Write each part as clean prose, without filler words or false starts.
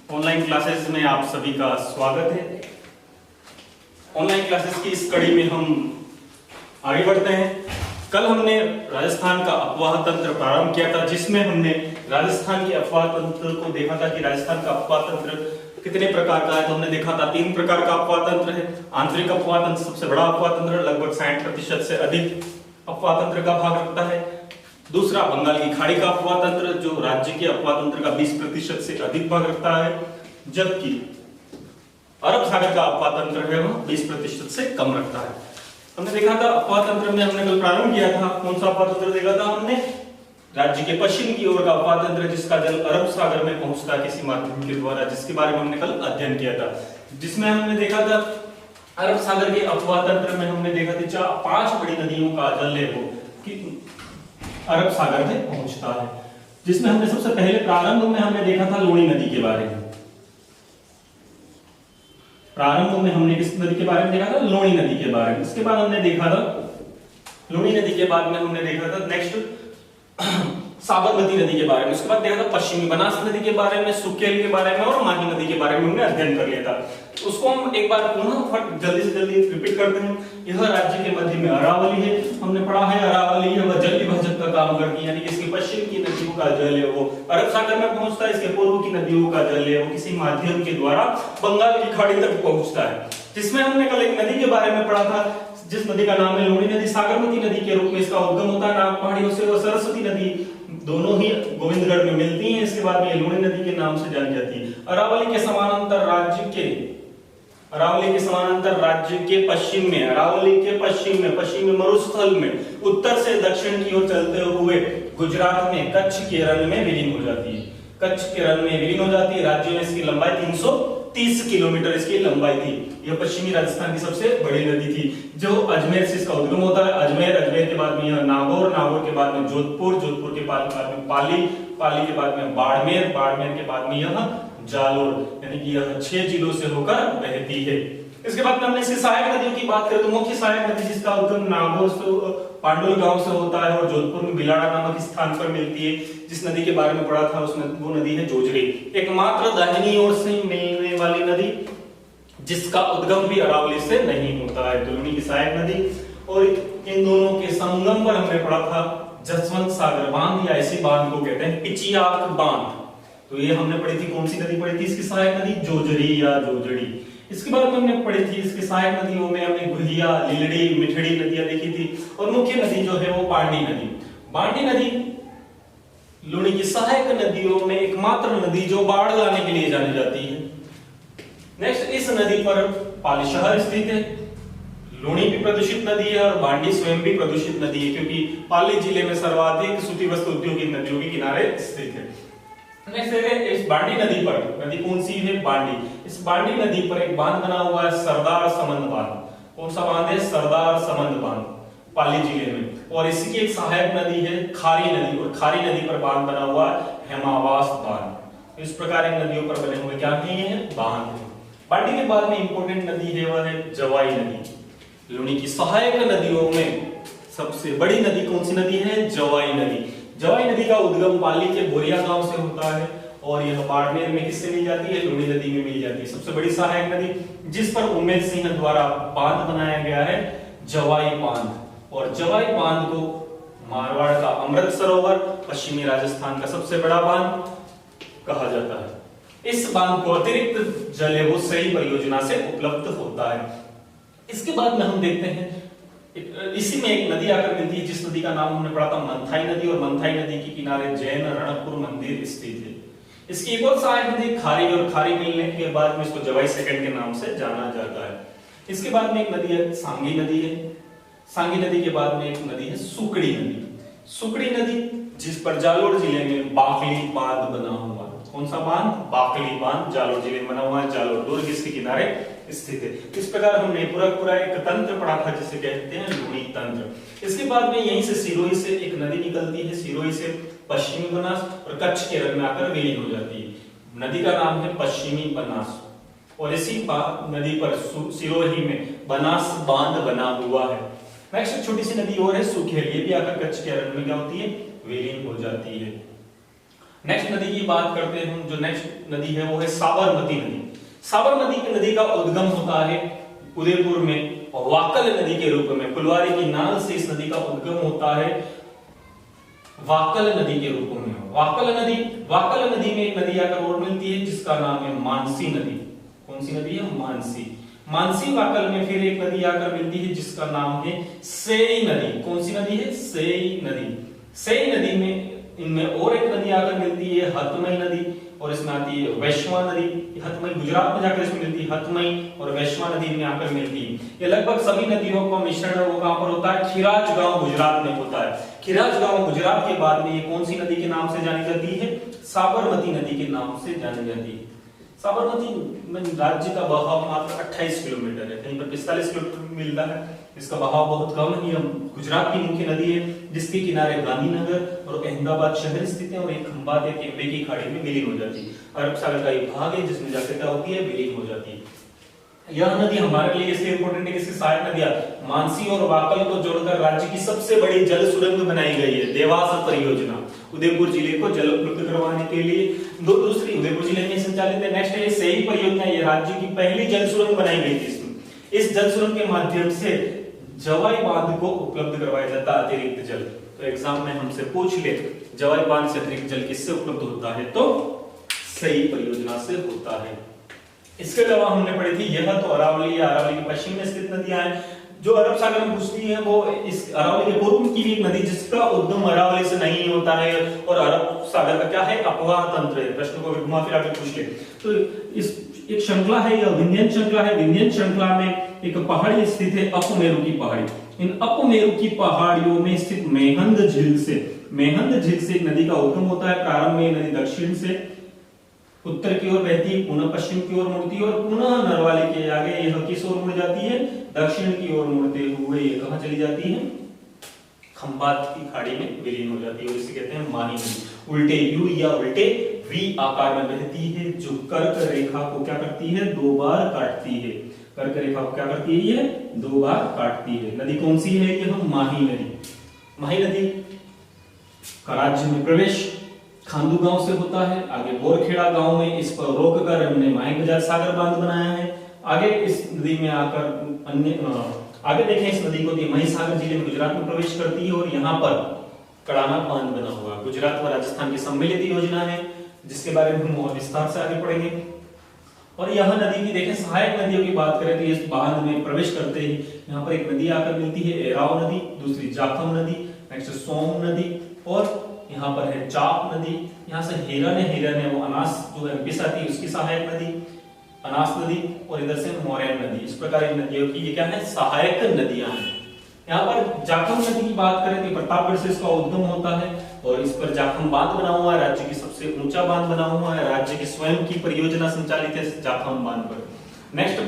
Online classes में आप सभी का स्वागत है। ऑनलाइन क्लासेस की इस कड़ी में हम आगे बढ़ते हैं। कल हमने राजस्थान का अफवाह तंत्र प्रारंभ किया था, जिसमें हमने राजस्थान के अफवाह तंत्र को देखा था कि राजस्थान का अफवाह तंत्र कितने प्रकार का है। तो हमने देखा था 3 प्रकार का अफवाह तंत्र है। आंतरिक अफवाह तंत्र सबसे बड़ा अफवाह तंत्र, लगभग 60% से अधिक अफवाह तंत्र का भाग रखता है। दूसरा बंगाल की खाड़ी का अफवाह तंत्र, जो राज्य के अफवाह तंत्र का 20% से अधिक भाग रखता है, जबकि अरब सागर का अफवाह तंत्र है वह 20% से कम रखता है। हमने देखा था अफवाह तंत्र में हमने कल प्रारंभ किया था। कौन सा अफवाह तंत्र देखा था हमने? राज्य के पश्चिम की ओर का अफवाह तंत्र, जिसका जल अरब सागर में पहुंचता है किसी माध्यम के द्वारा, जिसके बारे में हमने कल अध्ययन किया था। जिसमें हमने देखा था अरब सागर के अफवाह तंत्र में हमने देखा था 5 बड़ी नदियों का जल है वो कि अरब सागर में पहुंचता है। जिसमें हमने सबसे पहले प्रारंभ में हमने देखा था लूणी नदी के बारे में। प्रारंभ में हमने किस नदी के बारे में देखा था? लूणी नदी के बारे में। इसके बाद हमने देखा था लूणी नदी के बाद में हमने देखा था नेक्स्ट साबरमती नदी के बारे में। उसके बाद देखा था पश्चिमी बनास नदी के बारे में, सुकेल के बारे में और माही नदी के बारे में हमने अध्ययन कर लिया था। उसको हम एक बार पुनः जल्दी से जल्दी रिपीट करते हैं। यह राज्य के मध्य में अरावली है। हमने पढ़ा है अरावली है वह जल विभाजक का काम करती है, यानी कि इसके पश्चिम की नदियों का जल है वो अरब सागर में पहुंचता है, इसके पूर्व की नदियों का जल है वो किसी माध्यम के द्वारा बंगाल की खाड़ी तक पहुंचता है। जिसमें हमने कल एक नदी के बारे में पढ़ा था, जिस नदी का नाम है लूणी नदी। साबरमती नदी के रूप में इसका उद्गम होता है नाग पहाड़ियों से, और सरस्वती नदी दोनों ही गोविंदगढ़ में मिलती हैं। इसके बाद में लूणी नदी के नाम से जानी जाती है। अरावली के समानांतर राज्य के पश्चिम में, अरावली के पश्चिम में मरुस्थल में उत्तर से दक्षिण की ओर चलते हुए गुजरात में कच्छ के रण में विलीन हो जाती है। कच्छ के रण में विलीन हो जाती है। राज्य में इसकी लंबाई 330 किलोमीटर इसकी लंबाई थी। यह पश्चिमी राजस्थान की सबसे बड़ी नदी थी, जो अजमेर से इसका उद्गम होता है। अजमेर के बाद में यह नागौर के बाद में जोधपुर के बाद में पाली के बाद में बाड़मेर के बाद में यह जालोर, यानी कि यह 6 जिलों से होकर बहती है। इसके बाद में हमने इसकी सहायक नदियों की बात करें तो मुख्य सहायक नदी जिसका उद्गम नागौर से पांडुल गांव से होता है और जोधपुर में बिलाड़ा नामक स्थान पर मिलती है। जिस नदी के बारे में पढ़ा था वो नदी है जोजड़ी। एकमात्र दाहिनी ओर से मिलने वाली नदी जिसका उद्गम भी अरावली से नहीं होता है, लूणी की सहायक नदी। और इन दोनों के संगम पर हमने पढ़ा था जसवंत सागर बांध, या ऐसी बांध को कहते हैं पिचियाक बांध। तो ये हमने पढ़ी थी। कौन सी नदी पढ़ी थी इसकी सहायक नदी? जोजरी या जोजड़ी। इसके बाद में हमने पढ़ी थी इसकी सहायक नदियों में हमने गुहिया, लिलड़ी, मिठड़ी नदियां देखी थी। और मुख्य नदी जो है वो बांडी नदी लूणी की सहायक नदियों में एकमात्र नदी जो बाढ़ लाने के लिए जानी जाती है। नेक्स्ट, इस नदी पर पाली शहर स्थित है। लूणी भी प्रदूषित नदी है और बांडी स्वयं भी प्रदूषित नदी है, क्योंकि पाली जिले में सर्वाधिक सूती वस्त्र उद्योग इन नदियों के किनारे स्थित है। नेक्स्ट है इस बांडी नदी पर, नदी कौन सी है? बांडी। इस बांडी नदी पर एक बांध बना हुआ है, सरदार समंद बांध। कौन सा बांध है? सरदार समंद बांध, पाली जिले में। और इसकी एक सहायक नदी है खारी नदी, और खारी नदी पर बांध बना हुआ है हेमावास बांध। इस प्रकार इन नदियों पर बने हुए क्या है? बांध है। बांडी के बाद में इंपोर्टेंट नदी है वह है जवाई नदी। लूणी की सहायक नदियों में सबसे बड़ी नदी कौन सी नदी है? जवाई नदी। जवाई नदी का उद्गम पाली के बोरिया गांव से होता है और यह बाड़मेर में किससे मिल जाती है? लूणी नदी में मिल जाती है। सबसे बड़ी सहायक नदी जिस पर उमेद सिंह द्वारा बांध बनाया गया है जवाई बांध। और जवाई बांध को मारवाड़ का अमृत सरोवर, पश्चिमी राजस्थान का सबसे बड़ा बांध कहा जाता है। इस बांध को अतिरिक्त जल है वो सही परियोजना से उपलब्ध होता है। इसके बाद में हम देखते हैं इसी में एक नदी आकर मिलती है, जिस नदी का नाम हमने पढ़ा था मंथाई नदी, और मंथाई नदी के किनारे जैन रणकपुर मंदिर स्थित है। इसकी एक और सहायक नदी खारी, और खारी मिलने के बाद में इसको जवाई सेकंड के नाम से जाना जाता है। इसके बाद में एक नदी है सांगी नदी है। सांगी नदी के बाद में एक नदी है सुकड़ी नदी जिस पर जालोर जिले में बाकली बांध बना हुआ है। कौन सा बांध? बाकली बांध जालोर जिले में बना हुआ है। जालोर दुर्ग इसके किनारे स्थित है। इस प्रकार हमने पूरा एक तंत्र पढ़ा था जिसे कहते हैं लूणी तंत्र। इसके बाद में यहीं से सिरोही से एक नदी निकलती है, सिरोही से पश्चिमी बनास और कच्छ के रण में आकर विलीन हो जाती है। नदी का नाम है पश्चिमी बनास, और इसी नदी पर सिरोही में बनास बांध बना हुआ है। नेक्स्ट छोटी सी नदी और है सुखेल, ये भी आकर कच्छ के रण में क्या होती है? विलीन हो जाती है। नेक्स्ट नदी की बात करते हैं हम। जो नेक्स्ट नदी है वो है साबरमती नदी। साबरमती की नदी का उद्गम होता है उदयपुर में और वाकल नदी के रूप में। फुलवारी की नाल से इस नदी का उद्गम होता है वाकल नदी के रूप में। वाकल नदी में एक नदी आकर और मिलती है जिसका नाम है मानसी नदी। कौन सी नदी है? मानसी वाकल में फिर एक नदी आकर मिलती है जिसका नाम है सेई नदी। कौन सी नदी है? सेई नदी में इनमें और एक नदी आकर मिलती है हतमई नदी और इसमें आती है वैश्वा नदी। हतमई गुजरात में जाकर इसमें मिलती है हतमई और वैश्वा नदी में आकर मिलती है। ये लगभग सभी नदियों का मिश्रण वो कहां पर होता है? खिराज गांव गुजरात में होता है। खिराज गांव गुजरात के बाद में ये कौन सी नदी के नाम से जानी जाती है? साबरमती नदी के नाम से जानी जाती है। साबरमती में राज्य का बहाव मात्र 28 किलोमीटर है, कहीं पर 45 किलोमीटर मिलता है। इसका बहाव बहुत कम है। यह गुजरात की मुख्य नदी है जिसके किनारे गांधीनगर और अहमदाबाद शहर स्थित है और एक खंबात या केम्बे की खाड़ी में विलीन हो जाती है। अरब सागर का एक भाग है जिसमें जाकर क्या होती है? विलीन हो जाती है। यह नदी हमारे लिए इसलिए इंपॉर्टेंट है कि इसकी सहायक नदियां मानसी और वाकल को जोड़कर राज्य की सबसे बड़ी जल सुरंग बनाई गई है, देवास परियोजना। उदयपुर जिले को जल उपलब्ध करवाने के लिए दूसरी उदयपुर जिले में संचालित है। नेक्स्ट है सेई परियोजना। ये राज्य की पहली जल सुरंग बनाई गई थी। इसमें इस जल सुरंग के माध्यम से जवाई बांध को उपलब्ध करवाया जाता अतिरिक्त जल। तो एग्जाम में हमसे पूछ ले जवाई बांध से अतिरिक्त जल किससे उपलब्ध होता है? तो सेई परियोजना से होता है। इसके अलावा हमने पढ़ी थी यह तो अरावली के पश्चिम में स्थित नदियां हैं जो अरब सागर में घुसती है। वो इस अरावली के पूर्व की भी एक नदी जिसका उद्गम अरावली से नहीं होता है और अरब सागर का क्या है? अपवाह तंत्र है। प्रश्न को घुमा फिरा के पूछ ले तो इस एक श्रृंखला है, यह विंध्यन श्रृंखला है। विंध्यन श्रृंखला में एक पहाड़ी स्थित है, अपमेरु की पहाड़ी। इन अपमेरु की पहाड़ियों में स्थित मेहंद झील से एक नदी का उद्गम होता है। प्रारंभ में नदी दक्षिण से उत्तर की ओर बहती है, पुनः पश्चिम की ओर मुड़ती है और पुनः नरवाली के आगे यह किस ओर मुड़ जाती है? दक्षिण की ओर मुड़ते हुए ये कहां चली जाती है? खंबात की खाड़ी में विलीन हो जाती है और इसे कहते हैं माही नदी। उल्टे यू या उल्टे वी आकार में बहती है जो कर्क रेखा को क्या करती है? 2 बार काटती है। कर्क रेखा को क्या करती है? ये 2 बार काटती है। नदी कौन सी है? यह माही नदी का राज्य में प्रवेश खांडू गांव से होता है। आगे बोरखेड़ा गांव में इस पर रोककर हमने माही बजाज सागर बांध बनाया है। आगे इस नदी में आकर आगे देखें इस नदी को महिसागर जिले में गुजरात में प्रवेश करती है और यहाँ पर कड़ाना बांध बना हुआ है। गुजरात व राजस्थान की सम्मिलित योजना है जिसके बारे में हम और विस्तार से आगे पढ़ेंगे। और यह नदी की देखें सहायक नदियों की बात करें तो इस बांध में प्रवेश करते ही यहाँ पर एक नदी आकर मिलती है एराव नदी, दूसरी जाखम नदी, नेक्स्ट सोम नदी और यहाँ पर है चाप नदी। यहाँ से हिरन है वो अनास जो एमपी आती है उसकी सहायक नदी अनास नदी और इधर से मोरैन नदी। इस प्रकार इन नदियों की ये क्या है? सहायक नदियां हैं। यहाँ पर जाखम नदी की बात करें तो प्रतापगढ़ से इसका उद्गम होता है और इस पर जाखम बांध बना हुआ है। राज्य की सबसे ऊंचा बांध बना हुआ है। राज्य की स्वयं की परियोजना संचालित है जाखम बांध पर। नेक्स्ट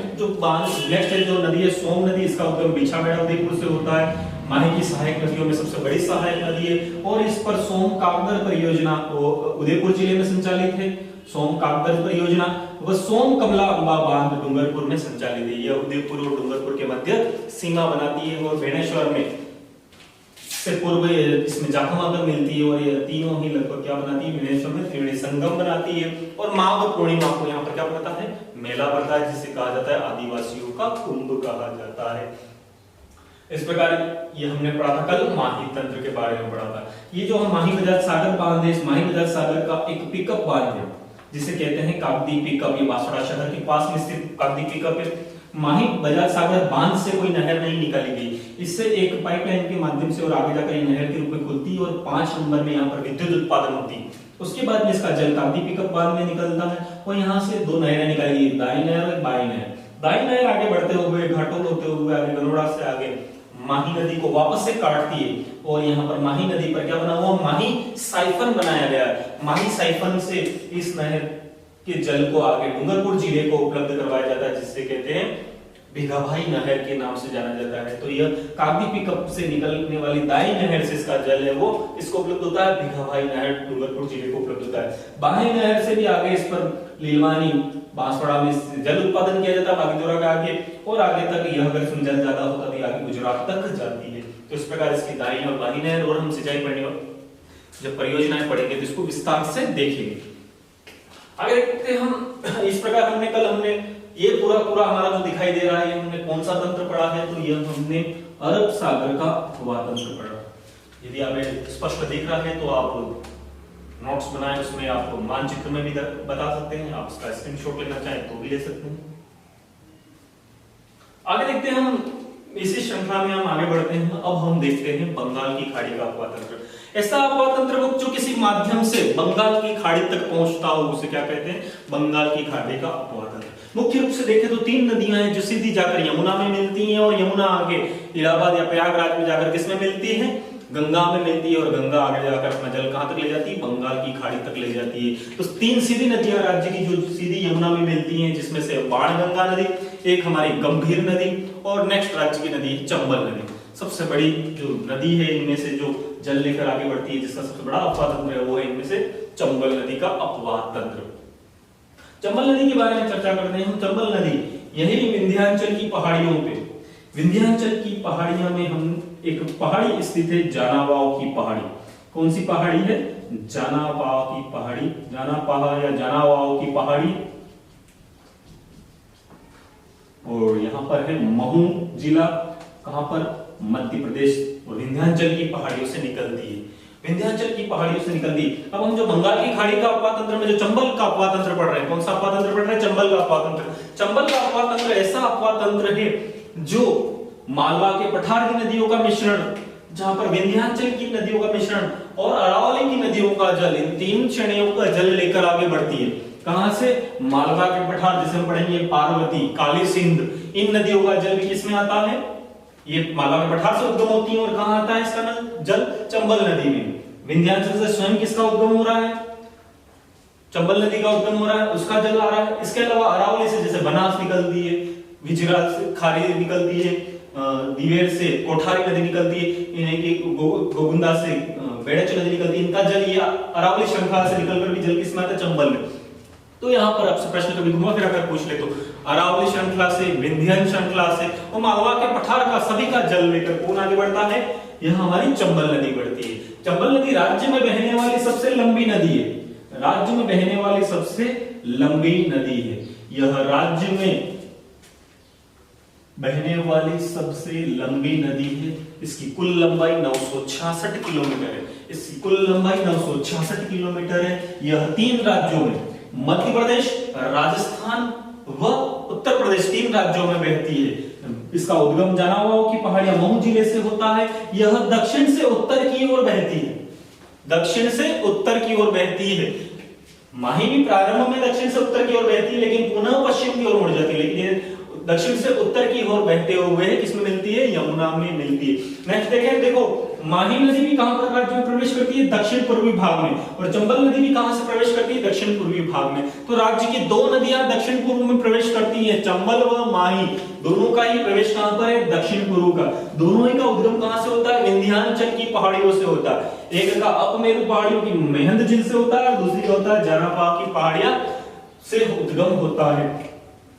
है जो नदी है सोम नदी। इसका उद्गम बिछाबेड़ा उदयपुर से होता है। माही की सहायक नदियों में सबसे बड़ी सहायक नदी है और इस पर सोम कागदर परियोजना उदयपुर जिले में संचालित है। सोम कागदर परियोजना वह सोम कमला अंबा बांध डूंगरपुर में संचालित है। यह उदयपुर और डूंगरपुर के मध्य सीमा बनाती है और बेणेश्वर में से पूर्व इसमें जाखम आकर मिलती है और ये तीनों ही लगभग क्या बनाती है? बेणेश्वर में त्रिवेणी संगम बनाती है और माघ पूर्णिमा को यहाँ पर क्या बनता है? मेला पड़ता है जिसे कहा जाता है आदिवासियों का कुंभ कहा जाता है। इस प्रकार ये हमने पढ़ा था कल माही तंत्र के बारे में पढ़ा था। ये जो हम माही बजाज सागर बांध है इस माही बजाज सागर का एक पिकअप बांध है जिसे कहते हैं कागदी पिकअप। ये बांसवाड़ा शहर के पास में स्थित कागदी पिकअप है। माही बजाज सागर बांध से कोई नहर नहीं निकाली गई। इससे एक पाइपलाइन के माध्यम से और आगे जाकर ये नहर के रूप में खुलती है और 5 नंबर में यहाँ पर विद्युत उत्पादन होती है। उसके बाद में इसका जल कागदी पिकअप बांध में निकलता है और यहाँ से 2 नहरें निकाली गई, दाई नहर और बाई नहर। दाई नहर आगे बढ़ते हुए घाटोल होते हुए आगे गनोड़ा से आगे माही नदी को वापस से काटती है और यहाँ पर माही नदी पर क्या बना हुआ? माही साइफन बनाया गया है। माही साइफन से इस नहर के जल को आगे डूंगरपुर जिले को उपलब्ध करवाया जाता है जिससे कहते हैं भिगाभाई नहर के नाम से जाना जाता है। तो यह कागदी पिकअप से निकलने वाली दाई नहर से इसका जल है वो इसको उपलब्ध होता है। भिगाभाई नहर डूंगरपुर जिले को उपलब्ध होता है। बाही नहर से भी आगे इस पर लीलवानी बांसवाड़ा में जल उत्पादन किया जाता है बागीदोरा के आगे और आगे तक यह अगर इसमें जल ज्यादा होता तो आगे गुजरात तक जाती है। तो इस प्रकार इसकी दाई और बाही नहर और हम सिंचाई जब परियोजनाएं पढ़ेंगे तो इसको विस्तार से देखेंगे। आगे देखते हैं हम, इस प्रकार हमने ये पूरा हमारा जो दिखाई दे रहा है, हमने कौन सा तंत्र पढ़ा है, तो ये हमने अरब सागर का अपवाह तंत्र पढ़ा। यदि आप स्पष्ट दिख रहा है तो आप नोट्स बनाए, उसमें आप मानचित्र में भी बता सकते हैं, आप इसका स्क्रीनशॉट लेना चाहें तो भी ले सकते हैं। आगे देखते हैं हम, इसी श्रृंखला में हम आगे बढ़ते हैं। अब हम देखते हैं बंगाल की खाड़ी का अपवाह तंत्र। ऐसा अपवाह तंत्र जो किसी माध्यम से बंगाल की खाड़ी तक पहुंचता हो उसे क्या कहते हैं, बंगाल की खाड़ी का अपवाह तंत्र। मुख्य रूप से देखें तो 3 नदियां हैं जो सीधी जाकर यमुना में मिलती हैं, और यमुना आगे इलाहाबाद या प्रयागराज में जाकर किसमें मिलती है, गंगा में मिलती है, और गंगा आगे जाकर अपना जल कहां तक ले जाती है, बंगाल की खाड़ी तक ले जाती है। तो 3 सीधी नदियां राज्य की जो सीधी यमुना में मिलती हैं, जिसमें से बाणगंगा नदी, एक हमारी गंभीर नदी, और नेक्स्ट राज्य की नदी है चंबल नदी। सबसे बड़ी जो नदी है इनमें से, जो जल लेकर आगे बढ़ती है, जिसका सबसे बड़ा अपवाह तंत्र है, वो है इनमें से चंबल नदी का अपवाह तंत्र। चंबल नदी के बारे में चर्चा करते हैं हम। चंबल नदी यही विंध्याचल की पहाड़ियों पे, विंध्याचल की पहाड़ियों में हम एक पहाड़ी स्थित है, जानावाव की पहाड़ी। कौन सी पहाड़ी है, जानावाव की पहाड़ी, जानापाह या जानावाव की पहाड़ी। और यहां पर है महू जिला, कहां पर, मध्य प्रदेश, और विंध्याचल की पहाड़ियों से निकलती है, विंध्याचल की पहाड़ियों से निकलती है। अब हम जो बंगाल की खाड़ी का अपवाह तंत्र में जो चंबल का अपवाह तंत्र पढ़ रहे हैं, कौन सा अपवाह तंत्र पढ़ रहे हैं, चंबल का अपवाह तंत्र। चंबल का अपवाह तंत्र ऐसा अपवाह तंत्र है जो मालवा के पठार की नदियों का मिश्रण, जहां पर विंध्याचल की नदियों का मिश्रण और अरावली की नदियों का जल, इन 3 श्रेणियों का जल लेकर आगे बढ़ती है। कहां से, मालवा के पठार, जिसे हम पढ़ेंगे पार्वती, काली सिंध, इन नदियों का जल भी किसमें आता है, ये मालवा के पठार से उद्गम होती है, और कहां आता है इसका जल, चंबल नदी में। विंध्याचल से स्वयं किसका उद्गम हो रहा है, चंबल नदी का उद्गम हो रहा है, उसका जल आ रहा है। इसके अलावा अरावली से जैसे बनास निकलती है, विजरा से खारी निकलती है, दिवेर से कोठारी नदी निकलती है, गोगुंदा से बेड़च नदी निकलती है, इनका जल ये अरावली श्रृंखला से निकलकर भी जल किसमें आता है, चंबल में। तो यहाँ पर आपसे प्रश्न कभी घुमा फिरा कर पूछ ले तो अरावली श्रृंखला से, विंध्याचल श्रृंखला से और मालवा के पठार का सभी का जल लेकर कौन आगे बढ़ता है, यह हमारी चंबल नदी बढ़ती है। चंबल नदी राज्य में बहने वाली सबसे लंबी नदी है, राज्य में बहने वाली सबसे लंबी नदी है। यह राज्य में बहने वाली सबसे लंबी नदी है। इसकी कुल लंबाई 966 किलोमीटर है, इसकी कुल लंबाई 966 किलोमीटर है। यह 3 राज्यों में, मध्य प्रदेश, राजस्थान व उत्तर प्रदेश, 3 राज्यों में बहती है। इसका उद्गम जानावाव की पहाड़ियां महू जिले से होता है। यह दक्षिण से उत्तर की ओर बहती है, दक्षिण से उत्तर की ओर बहती है। माही भी प्रारंभ में दक्षिण से उत्तर की ओर बहती है, लेकिन पुनः पश्चिम की ओर मुड़ जाती है। लेकिन ये दक्षिण से उत्तर की ओर बहते हुए किसमें मिलती है, यमुना में मिलती है। नेक्स्ट देखें, देखो माही नदी भी कहां पर राज्य में प्रवेश करती है, दक्षिण पूर्वी भाग में, और चंबल नदी भी कहां से प्रवेश करती है, दक्षिण पूर्वी भाग में। तो राज्य की 2 नदियां दक्षिण पूर्व में प्रवेश करती हैं, चंबल व माही, दोनों का ही प्रवेश कहां पर है, दक्षिण पूर्व का। दोनों ही का उद्गम कहां से होता है, विंध्याचल की पहाड़ियों से होता है। एक का अपमेरु पहाड़ियों की मेहंद झील से होता है, और दूसरी का होता है जानापाह की पहाड़ियां से उद्गम होता है।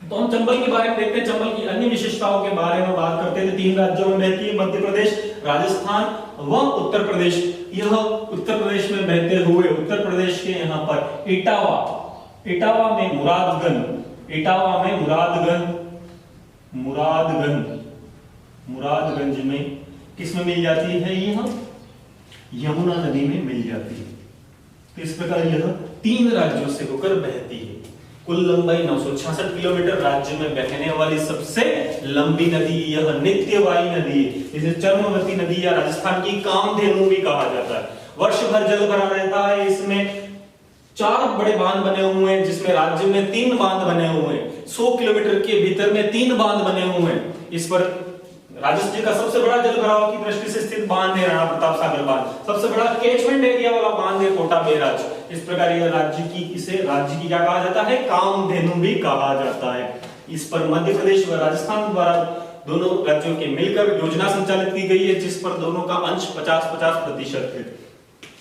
तो हम चंबल के बारे में देखते हैं, चंबल की अन्य विशेषताओं के बारे में बात करते हैं। 3 राज्यों में बहती है, मध्य प्रदेश, राजस्थान व उत्तर प्रदेश। यह उत्तर प्रदेश में बहते हुए उत्तर प्रदेश के यहाँ पर इटावा, इटावा में मुरादगंज, इटावा में मुरादगंज में किसमें मिल जाती है, यह यमुना नदी में मिल जाती है। तो इस प्रकार यह 3 राज्यों से होकर बहती है। कुल लंबाई 966 किलोमीटर, राज्य में बहने वाली सबसे लंबी नदी, यह नित्यवाही नदी है। इसे चर्मवती नदी या राजस्थान की कामधेनु भी कहा जाता है। वर्ष भर जल भरा रहता है। इसमें 4 बड़े बांध बने हुए हैं, जिसमें राज्य में 3 बांध बने हुए हैं। 100 किलोमीटर के भीतर में 3 बांध बने हुए हैं। इस पर राजस्थान का सबसे बड़ा जल भराव की दृष्टि से स्थित बांध है राणा प्रताप सागर बांध, सबसे बड़ा कैचमेंट एरिया वाला बांध है कोटा बैराज। इस प्रकार यह राज्य की, इसे राज्य की क्या कहा जाता है, कामधेनु भी कहा जाता है। इस पर मध्य प्रदेश व राजस्थान द्वारा दोनों राज्यों के मिलकर योजना संचालित की गई है, जिस पर दोनों का अंश 50-50% है,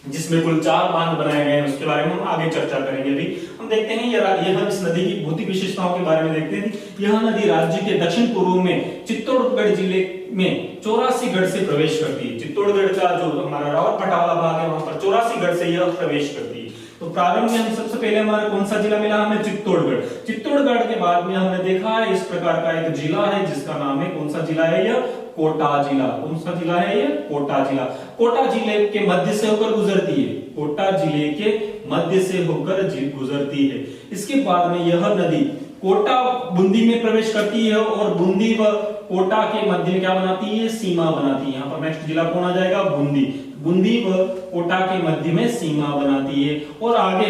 जिसमें कुल 4 बांध बनाए गए हैं। उसके बारे में हम आगे चर्चा करेंगे। अभी हम देखते हैं यह इस नदी की भौतिक विशेषताओं के बारे में देखते हैं। यह नदी राज्य के दक्षिण पूर्व में चित्तौड़गढ़ जिले में 84 गढ़ से प्रवेश करती है। चित्तौड़गढ़ का जो हमारा रावत पटावला भाग है वहां पर 84 गढ़ से यह प्रवेश करती है। तो प्रारंभ में हम सबसे पहले हमारा कौन सा जिला मिला हमें? चित्तौड़गढ़। चित्तौड़गढ़ के बाद में हमने देखा है इस प्रकार का एक जिला है जिसका नाम है, कौन सा जिला है यह? कोटा जिला। कौन सा जिला है यह? कोटा जिला। कोटा जिले के मध्य से होकर गुजरती है। कोटा जिले के मध्य से होकर गुजरती है। इसके बाद में यह नदी कोटा बूंदी में प्रवेश करती है और बूंदी व कोटा के मध्य में क्या बनाती है? सीमा बनाती है। यहाँ पर नेक्स्ट जिला कौन आ जाएगा? बूंदी। बूंदी व कोटा के मध्य में सीमा बनाती है और आगे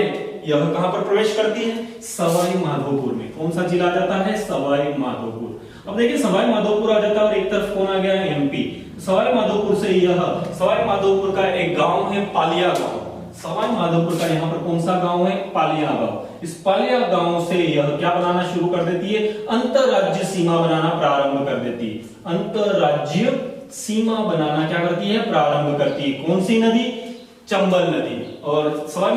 यह कहां पर प्रवेश करती है? सवाई माधोपुर में। कौन सा जिला आ जाता है? सवाई माधोपुर। अब देखिए सवाई माधोपुर आ जाता है और एक तरफ कौन आ गया है? एमपी। सवाई माधोपुर से यह सवाई माधोपुर का एक गांव है पालिया गांव। सवाई माधोपुर का यहाँ पर कौन सा गांव है? पालिया गांव। इस पालिया गांव से यह क्या बनाना शुरू कर देती है? अंतरराज्य सीमा बनाना प्रारंभ कर देती है। अंतरराज्य सीमा बनाना क्या करती है? प्रारंभ करती है। कौन सी नदी? चंबल नदी। और सवाई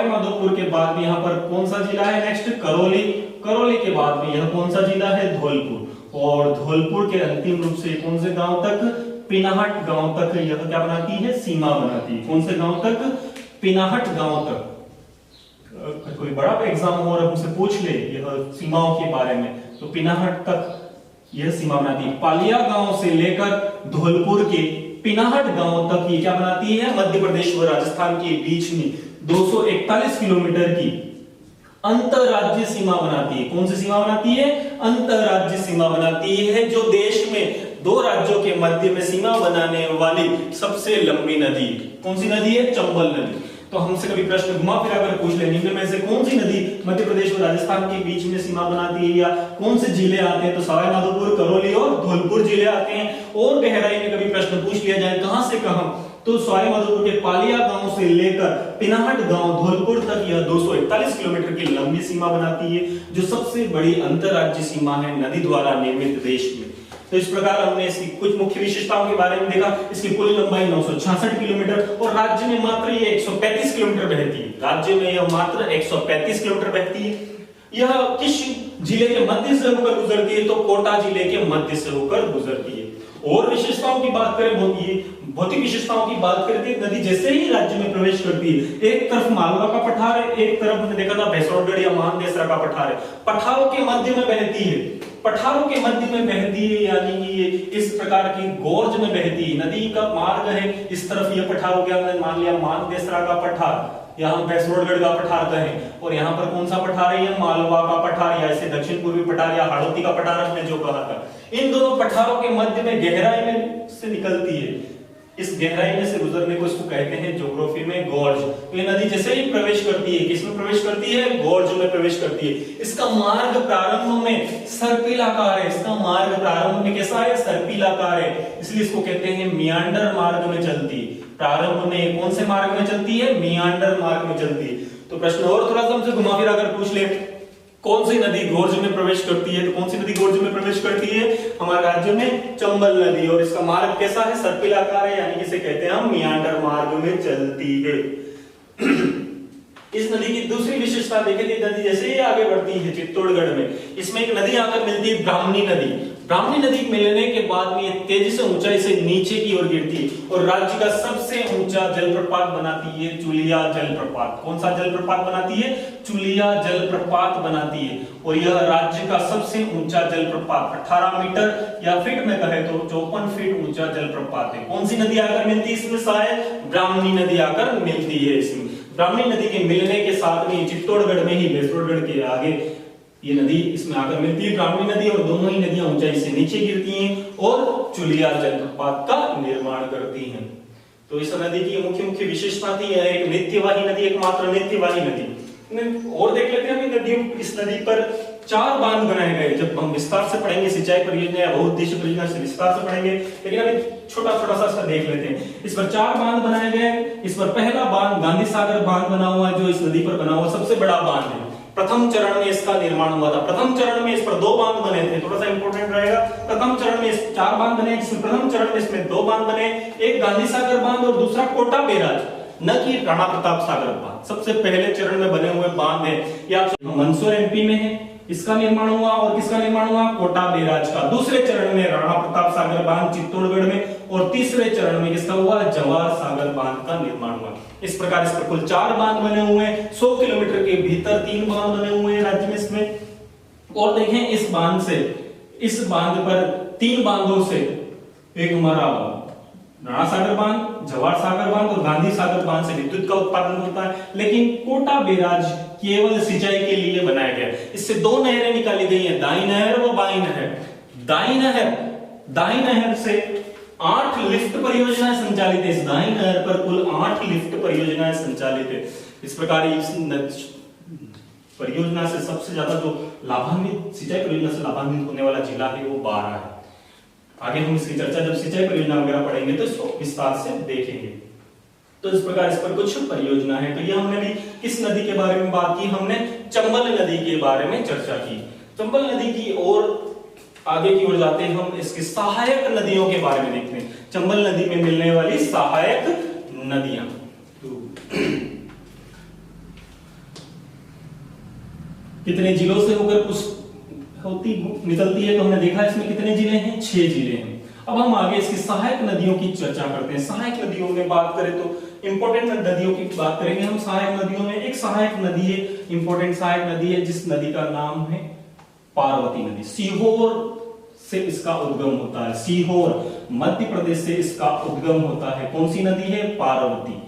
माधोपुर के बाद में यहाँ पर कौन सा जिला है? नेक्स्ट करौली। करौली के बाद में यह कौन सा जिला है? धौलपुर। और धौलपुर के अंतिम रूप से कौन से गांव तक? पिनाहट गांव तक यह क्या बनाती है? सीमा बनाती है। कौन से गांव तक? पिनाहट गांव तक। कोई बड़ा एग्जाम हो और हमसे पूछ ले यह सीमाओं के बारे में तो पिनाहट तक यह सीमा बनाती है। पालिया गांव से लेकर धौलपुर के पिनाहट गांव तक ये क्या बनाती है? मध्य प्रदेश व राजस्थान के बीच में 241 किलोमीटर की अंतरराज्य सीमा बनाती है। कौन सी सीमा बनाती है? अंतरराज्य सीमा बनाती है, जो देश में दो राज्यों के मध्य में सीमा बनाने वाली सबसे लंबी नदी। कौन सी नदी है? चंबल नदी। तो हमसे कभी प्रश्न घुमा फिरा कर पूछ ले निम्न में से कौन सी नदी मध्य प्रदेश और राजस्थान के बीच में सीमा बनाती है या कौन से जिले आते हैं? तो सवाई माधोपुर, करौली और धौलपुर जिले आते हैं। और गहराई में कभी प्रश्न पूछ लिया जाए कहां से कहां, तो सवाई माधोपुर के पालिया गांव से लेकर पिनाहट गांव धौलपुर तक यह 241 किलोमीटर की लंबी सीमा बनाती है, जो सबसे बड़ी अंतरराज्य सीमा है नदी द्वारा निर्मित देश में। तो इस प्रकार हमने इसकी कुछ मुख्य विशेषताओं के बारे में देखा। इसकी कुल लंबाई 966 किलोमीटर और राज्य में मात्र ये 135 किलोमीटर बहती है। राज्य में यह मात्र 135 किलोमीटर बहती है। यह किस जिले के मध्य से होकर गुजरती है? तो कोटा जिले के मध्य से होकर गुजरती है। और विशेषताओं की बात करें, भौतिक विशेषताओं की बात करते हैं, नदी जैसे ही राज्य में प्रवेश करती है, एक तरफ मालवा का पठार है, एक तरफ हमने देखा था भैंसवाड़गढ़ या मानदेसरा का पठार है। पठारों के मध्य में बहती है। पठारों के मध्य में बहती है यानी कि ये इस प्रकार की गोर्ज में बहती है। नदी का मार्ग है, इस तरफ ये पठार हो गया, हमने मान लिया मानदेसरा का पठार, यहाँ भैंसवाड़गढ़ का पठार कहें, और यहाँ पर कौन सा पठार है? ये मालवा का पठार या ऐसे दक्षिण पूर्वी पठार या हाड़ौती का पठार हमने जो कहा था। इन दोनों पठारों के मध्य में गहराई में से निकलती है। इस गहराई में से गुजरने को इसको कहते हैं ज्योग्राफी में गोर्ज। तो ये नदी जैसे ही प्रवेश करती है, किसमें प्रवेश करती है? गोर्ज में प्रवेश करती है। इसका मार्ग प्रारंभ में सर्पिलाकार है। इसका मार्ग प्रारंभ में कैसा है? सर्पिलाकार है, इसलिए इसको कहते हैं मियांडर मार्ग में चलती है। प्रारंभ में कौन से मार्ग में चलती है? मियांडर मार्ग में चलती है। तो प्रश्न और थोड़ा सा हमसे घुमा फिरा कर पूछ ले, कौन सी नदी गोर्ज में प्रवेश करती है? तो कौन सी नदी गोर्ज में प्रवेश करती है? हमारे राज्य में चंबल नदी। और इसका मार्ग कैसा है? सर्पिलाकार है, यानी इसे कहते हैं हम मियांडर मार्ग में चलती है। इस नदी की दूसरी विशेषता देखें, नदी जैसे ही आगे बढ़ती है चित्तौड़गढ़ में, इसमें एक नदी आकर मिलती है ब्राह्मणी नदी। ब्राह्मणी नदी मिलने के बाद में ये तेजी से ऊंचाई से नीचे की ओर गिरती है और राज्य का सबसे ऊंचा जलप्रपात बनाती है चुलिया जलप्रपात। कौन सा जलप्रपात बनाती है? चुलिया जलप्रपात बनाती है। और यह राज्य का सबसे ऊंचा जलप्रपात 18 मीटर या फीट में कहे तो 54 फीट ऊंचा जलप्रपात है। कौन सी नदी आकर मिलती है इसमें? शायद ब्राह्मणी नदी आकर मिलती है इसमें। ब्राह्मणी नदी के मिलने के साथ में चित्तौड़गढ़ में ही भैंसवाड़गढ़ के आगे ये नदी इसमें आकर मिलती है ब्राह्मणी नदी, और दोनों ही नदियां ऊंचाई से नीचे गिरती हैं और चुलिया जलप्रपात का निर्माण करती हैं। तो इस नदी की मुख्य विशेषता थी, यह एक नित्यवाही नदी, एकमात्र नित्यवाही नदी। और देख लेते हैं नदियों, इस नदी पर 4 बांध बनाए गए। जब हम विस्तार से पढ़ेंगे सिंचाई परियोजना या बहुउद्देश्य परियोजना से विस्तार से पढ़ेंगे, लेकिन अभी छोटा सा इसका देख लेते हैं। इस पर 4 बांध बनाए गए। इस पर पहला बांध गांधी सागर बांध बना हुआ है, जो इस नदी पर बना हुआ सबसे बड़ा बांध है। प्रथम चरण में इसका निर्माण हुआ था। प्रथम चरण में इस पर 2 बांध बने थे, थोड़ा सा इंपॉर्टेंट रहेगा। प्रथम चरण में 4 बांध बने, जिसमें प्रथम चरण में इसमें 2 बांध बने, एक गांधी सागर बांध और दूसरा कोटा बैराज। न कि राणा प्रताप सागर बांध। सबसे पहले चरण में बने हुए बांध है या मंदसौर एमपी में है, इसका निर्माण हुआ, और किसका निर्माण हुआ, कोटा बैराज का। दूसरे चरण में राणा प्रताप सागर बांध चित्तौड़गढ़ में, और तीसरे चरण में किसका हुआ, जवाहर सागर बांध का निर्माण हुआ। इस प्रकार इस पर कुल 4 बांध बने हुए हैं। 100 किलोमीटर के भीतर 3 बांध बने हुए हैं राज्य में इसमें। और देखें इस बांध पर 3 बांधों से, एक हमारा राणा सागर बांध, जवाहर सागर बांध और गांधी सागर बांध से विद्युत का उत्पादन होता है। लेकिन कोटा बैराज केवल सिंचाई के लिए बनाया गया। इससे 2 नहरें निकाली गई हैं, दाई नहर व बाई नहर। दाई नहर से 8 लिफ्ट परियोजनाएं संचालित है। इस दाई नहर पर कुल 8 लिफ्ट परियोजनाएं संचालित है। इस प्रकार इस परियोजना से सबसे ज्यादा जो लाभान्वित, सिंचाई परियोजना से लाभान्वित होने वाला जिला है वो बारां है। आगे हम इसकी चर्चा जब सिंचाई परियोजना वगैरह पढ़ेंगे तो इसको विस्तार से देखेंगे। तो इस प्रकार इस पर कुछ परियोजना है। तो ये हमने भी किस नदी के बारे में बात की, हमने चंबल नदी के बारे में चर्चा की। चंबल नदी की ओर आगे की ओर जाते हैं हम, इसकी सहायक नदियों के बारे में देखते हैं। चंबल नदी में मिलने वाली सहायक नदियां, कितने जिलों से होकर कुछ निकलती है, तो हमने देखा इसमें कितने जिले हैं, 6 जिले हैं। अब हम आगे इसकी सहायक नदियों की चर्चा करते हैं। सहायक नदियों में बात करें तो इंपॉर्टेंट नदियों की बात करेंगे हम। सहायक नदियों में एक सहायक नदी है, इंपॉर्टेंट सहायक नदी है, जिस नदी का नाम है पार्वती नदी। सीहोर से इसका उद्गम होता है। सीहोर मध्य प्रदेश से इसका उद्गम होता है। कौन सी नदी है, पार्वती।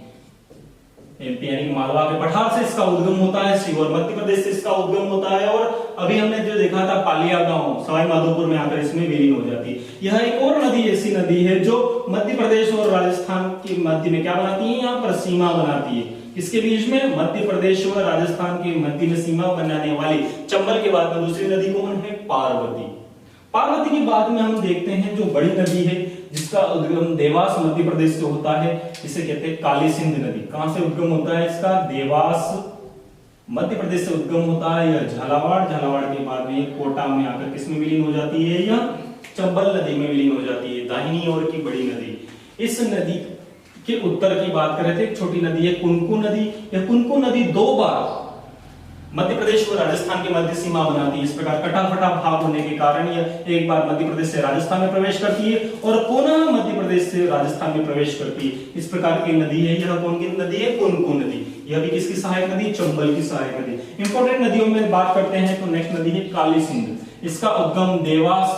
एमपी यानी मालवा के पठार से इसका उद्गम होता है। सीहोर मध्य प्रदेश से इसका उद्गम होता है। और अभी हमने जो देखा था पालिया गांव सवाई माधोपुर में आकर इसमें विलीन हो जाती है। यह एक और नदी ऐसी नदी है जो मध्य प्रदेश और राजस्थान के मध्य में क्या बनाती है, यहाँ पर सीमा बनाती है। इसके बीच में मध्य प्रदेश और राजस्थान के मध्य में सीमा बनाने वाली चंबल के बाद में दूसरी नदी कौन है, पार्वती। पार्वती के बाद में हम देखते हैं जो बड़ी नदी है जिसका उद्गम देवास मध्य प्रदेश से होता है, इसे कहते हैं काली सिंध नदी। कहां से उद्गम होता है इसका, देवास मध्य प्रदेश से उद्गम होता है। यह झालावाड़ के बाद में कोटा में आकर किसमें विलीन हो जाती है, यह चंबल नदी में विलीन हो जाती है, दाहिनी ओर की बड़ी नदी। इस नदी के उत्तर की बात करें तो एक छोटी नदी है कुनकू नदी। यह कुनकू नदी 2 बार मध्य प्रदेश और राजस्थान के मध्य सीमा बनाती है। इस प्रकार कटा-फटा भाग होने के कारण यह एक बार मध्य प्रदेश से राजस्थान में प्रवेश करती है और पुनः मध्य प्रदेश से राजस्थान में प्रवेश करती है। इस प्रकार की नदी है। यह कौन की नदी है, कुनकू नदी। यह भी किसकी सहायक नदी, चंबल की सहायक नदी। इंपॉर्टेंट नदियों में बात करते हैं तो नेक्स्ट नदी है काली सिंध। इसका उद्गम देवास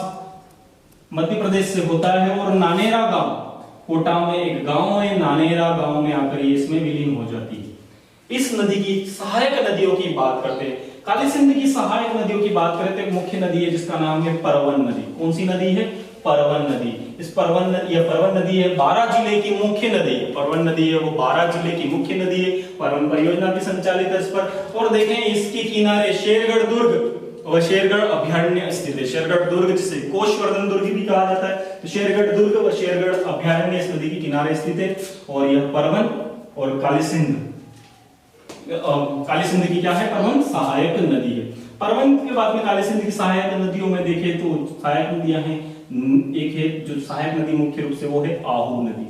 मध्य प्रदेश से होता है और नानेरा गांव, कोटा में एक गांव है नानेरा गांव में आकर ये इसमें विलीन हो जाती है। इस नदी की सहायक नदियों की बात करते हैं। काली सिंध की सहायक नदियों की बात करें तो एक मुख्य नदी है जिसका नाम है परवन नदी। कौन सी नदी है, परवन नदी। इस परवन नदी है 12 जिले की मुख्य नदी है। परवन नदी है वो 12 जिले की मुख्य नदी है। परवन परियोजना भी संचालित है इस पर। और देखें इसके किनारे शेरगढ़ दुर्ग और शेरगढ़ अभयारण्य स्थित है। शेरगढ़ दुर्ग जिसे कोशवर्धन दुर्ग भी कहा जाता है, तो शेरगढ़ दुर्ग व शेरगढ़ अभयारण्य इस नदी के किनारे स्थित है। और यह परवन और काली सिंध की क्या है, परवन सहायक नदी है। परवन के बाद में काली सिंध की सहायक नदियों में देखें तो सहायक नदियां हैं। एक है जो सहायक नदी मुख्य रूप से वो है आहू नदी।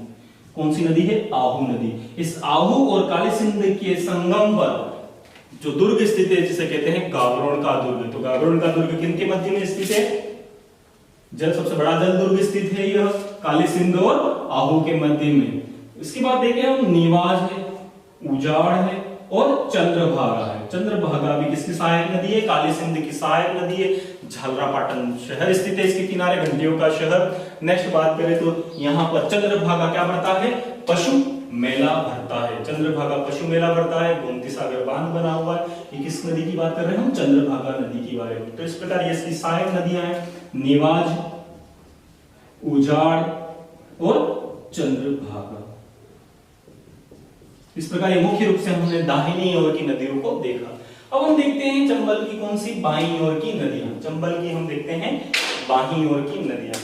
कौन सी नदी है, आहू नदी। इस आहू और काली सिंध के संगम पर जो दुर्ग स्थित है जिसे कहते हैं गागरोन का दुर्ग। तो गागरोन का दुर्ग किनके मध्य में स्थित है, सबसे बड़ा जल दुर्ग स्थित है यह काली सिंध और आहू के मध्य में। इसके बाद देखें हम निवाज है, उजाड़ है और चंद्रभागा है। चंद्रभागा भी किसकी सहायक नदी है, काली सिंध की सहायक नदी है। झालरापाटन शहर स्थित है इसके किनारे, घंटियों का शहर। नेक्स्ट बात करें तो यहाँ पर चंद्रभागा क्या भरता है, पशु मेला भरता है। चंद्रभागा पशु मेला भरता है। गोमती सागर बांध बना हुआ है। ये किस नदी की बात कर रहे हैं हम, चंद्रभागा नदी की बारे में। तो इस प्रकार ये इसकी सहायक नदियां हैं, निवाज, उजाड़ और चंद्रभागा। इस प्रकार ये मुख्य रूप से हमने दाहिनी ओर की नदियों को देखा। अब हम देखते हैं चंबल की कौन सी, बाईं ओर की नदियां। चंबल की हम देखते हैं बाईं ओर की नदियां।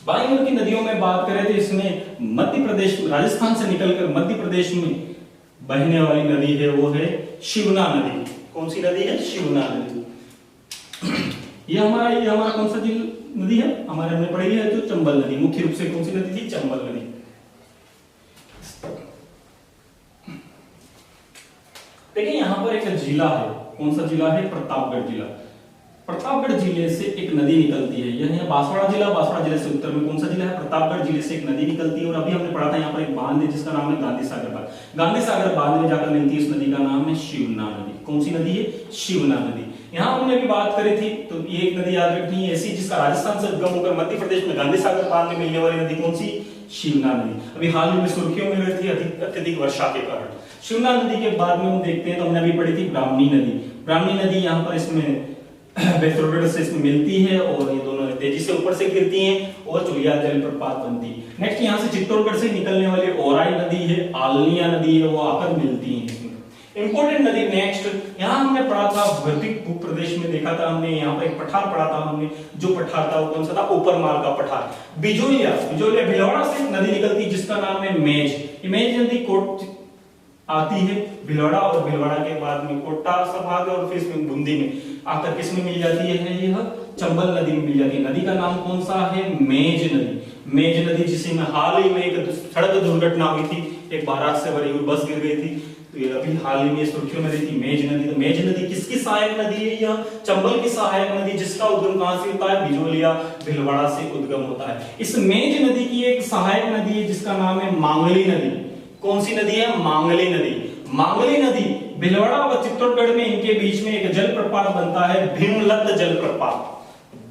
बाईं ओर की नदियों में बात करें तो इसमें मध्य प्रदेश, राजस्थान से निकलकर मध्य प्रदेश में बहने वाली नदी है वो है शिवना नदी। कौन सी नदी है, शिवना नदी। ये हमारा कौन सा नदी है, हमारे हमने पढ़ी है जो चंबल नदी। मुख्य रूप से कौन सी नदी थी, चंबल नदी। जिला है, कौन सा जिला है? प्रतापगढ़ जिला। प्रतापगढ़ जिले से एक नदी निकलती है, यह है बांसवाड़ा जिला। बांसवाड़ा जिले से उत्तर में कौन सा जिला है? प्रतापगढ़ जिले से एक नदी निकलती है। और अभी हमने पढ़ा था यहाँ पर एक बांध है जिसका नाम है गांधी सागर बांध। गांधी सागर बांध में जाकर मिलती है इस नदी का नाम है शिवना नदी। कौन सी नदी है? शिवना नदी। यहाँ हमने अभी बात करी थी, तो ये एक नदी याद रखनी है ऐसी जिसका राजस्थान से उद्गम होकर मध्य प्रदेश में गांधी सागर बांध में मिलने वाली नदी कौन सी? शिवना नदी। अभी हाल ही में सुर्खियों में रहती है अत्यधिक वर्षा के कारण। शिवना नदी के बाद में हम देखते हैं तो हमने अभी पढ़ी थी ब्राह्मणी नदी। ब्राह्मणी नदी यहाँ पर इसमें पिथौरागढ़ से इसमें मिलती है और ये दोनों तेजी से ऊपर से गिरती हैं और चुलिया जलप्रपात बनती है। नेक्स्ट यहाँ से चित्तौड़गढ़ से निकलने वाली औराई नदी है, आलनिया नदी है, वो आकर मिलती है इसमें। इंपोर्टेंट नदी नेक्स्ट यहाँ हमने पढ़ा था भौतिक भूप्रदेश में देखा था हमने, यहाँ पर एक पठार पढ़ा था हमने, जो पठार था वो कौन सा था? ऊपरमाल का पठार। बिजोलिया भिलवाड़ा से एक नदी निकलती है जिसका नाम है मेज। मेज नदी कोट आती है भिलवाड़ा और भिलवाड़ा के बाद में कोटा सा भाग है और फिर इसमें बूंदी में आकर किस में मिल जाती है? यह चंबल नदी में मिल जाती है। नदी का नाम कौन सा है? मेज नदी। मेज नदी जिसे में हाल ही में एक सड़क दुर्घटना हुई थी, एक बारात से भरी हुई बस गिर गई थी, तो ये अभी हाल ही में सुर्खियों में रही थी मेज नदी। तो मेज नदी किसकी सहायक नदी है? यह चंबल की सहायक नदी, जिसका उद्गम कहां से होता है? बिजोलिया भिलवाड़ा से उद्गम होता है। इस मेज नदी की एक सहायक नदी है जिसका नाम है मांगली नदी। कौन सी नदी है? मांगली नदी। मांगली नदी भिलवाड़ा और चित्तौड़गढ़ में इनके बीच में एक जलप्रपात बनता है, भीमलत जलप्रपात।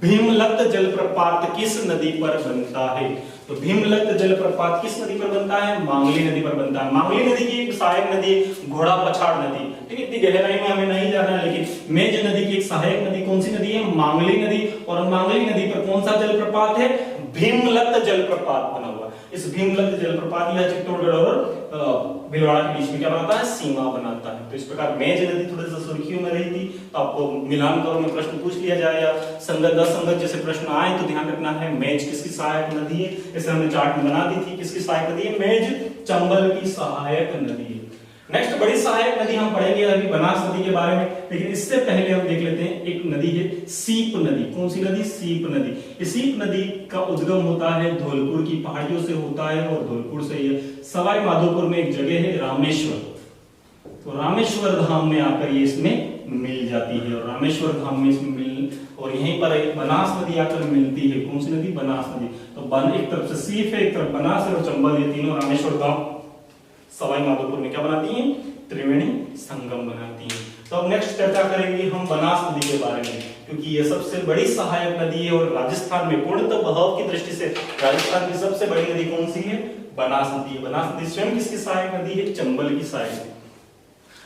भीमलत जलप्रपात किस नदी पर बनता है? तो भीमलत जलप्रपात किस नदी पर बनता है? मांगली नदी पर बनता है। मांगली नदी की एक सहायक नदी घोड़ा पछाड़ नदी। ठीक है, इतनी गहराई में हमें नहीं जाना है, लेकिन मेज नदी की एक सहायक नदी कौन सी नदी है? मांगली नदी। और मांगली नदी पर कौन सा जलप्रपात है? भीमलत जलप्रपात बना हुआ। इस भीमलत जलप्रपात यह चित्तौड़गढ़ और भिलवाड़ा के बीच में क्या बनाता है? सीमा बनाता है। तो इस प्रकार मेज नदी थोड़ी सी सुर्खियों में रही थी, तो आपको मिलान करो में प्रश्न पूछ लिया जाए या संगत असंगत जैसे प्रश्न आए तो ध्यान रखना है मेज किसकी सहायक नदी है। जैसे हमने चार्ट में बना दी थी, किसकी सहायक नदी है? मेज चंबल की सहायक नदी है। नेक्स्ट बड़ी सहायक नदी हम पढ़ेंगे अभी बनास नदी के बारे में, लेकिन इससे पहले हम देख लेते हैं एक नदी है सीप नदी। कौन सी नदी? सीप नदी। ये सीप नदी का उद्गम होता है धौलपुर की पहाड़ियों से होता है और धौलपुर से ये सवाई माधोपुर में एक जगह है रामेश्वर, तो रामेश्वर धाम में आकर ये इसमें मिल जाती है और रामेश्वर धाम में इसमें मिल और यहीं पर एक बनास नदी आकर मिलती है। कौन सी नदी? बनास नदी। तो बन एक तरफ से सीप है, एक तरफ बनास है और चंबल, ये तीनों रामेश्वर धाम सवाई माधोपुर में क्या बनाती हैं? त्रिवेणी संगम बनाती हैं। तो अब नेक्स्ट चर्चा करेंगे हम बनास नदी के बारे में, क्योंकि यह सबसे बड़ी सहायक नदी है और राजस्थान में पूर्णतः बहाव की दृष्टि से राजस्थान की सबसे बड़ी नदी कौन सी है? बनास नदी है। बनास नदी स्वयं किसकी सहायक नदी है? चंबल की सहायक नदी।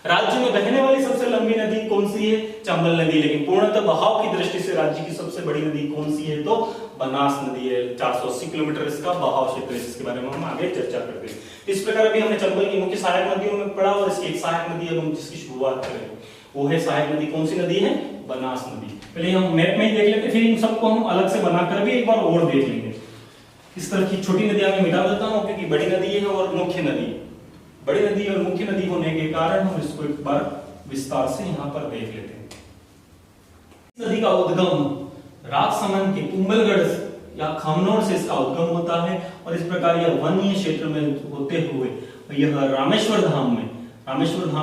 राज्य में बहने वाली सबसे लंबी नदी कौन सी है? चंबल नदी। लेकिन पूर्णतः बहाव की दृष्टि से राज्य की सबसे बड़ी नदी कौन सी है? तो बनास नदी है। 480 किलोमीटर इसका बहाव क्षेत्र है, जिसके बारे में हम आगे चर्चा करते हैं। इस प्रकार अभी हमने चंबल की मुख्य सहायक नदियों में पढ़ा और इसकी एक सहायक नदी हम जिसकी शुरुआत करेंगे वो है सहायक नदी। कौन सी नदी है? बनास नदी। पहले हम मैप में ही देख लेते, फिर इन सबको हम अलग से बनाकर भी एक बार और देख लेंगे। इस तरह की छोटी नदियां मैं मिटा देता हूं क्योंकि बड़ी नदी है और मुख्य नदी, बड़ी नदी और मुख्य नदी होने के कारण हम इसको एक बार विस्तार से यहाँ पर देख लेते हैं। इस नदी का उद्गम राजसमंद के कुंभलगढ़ या खमनोर से इसका उद्गम होता है और इस प्रकार यह वन्य क्षेत्र में होते हुए यह रामेश्वर धाम में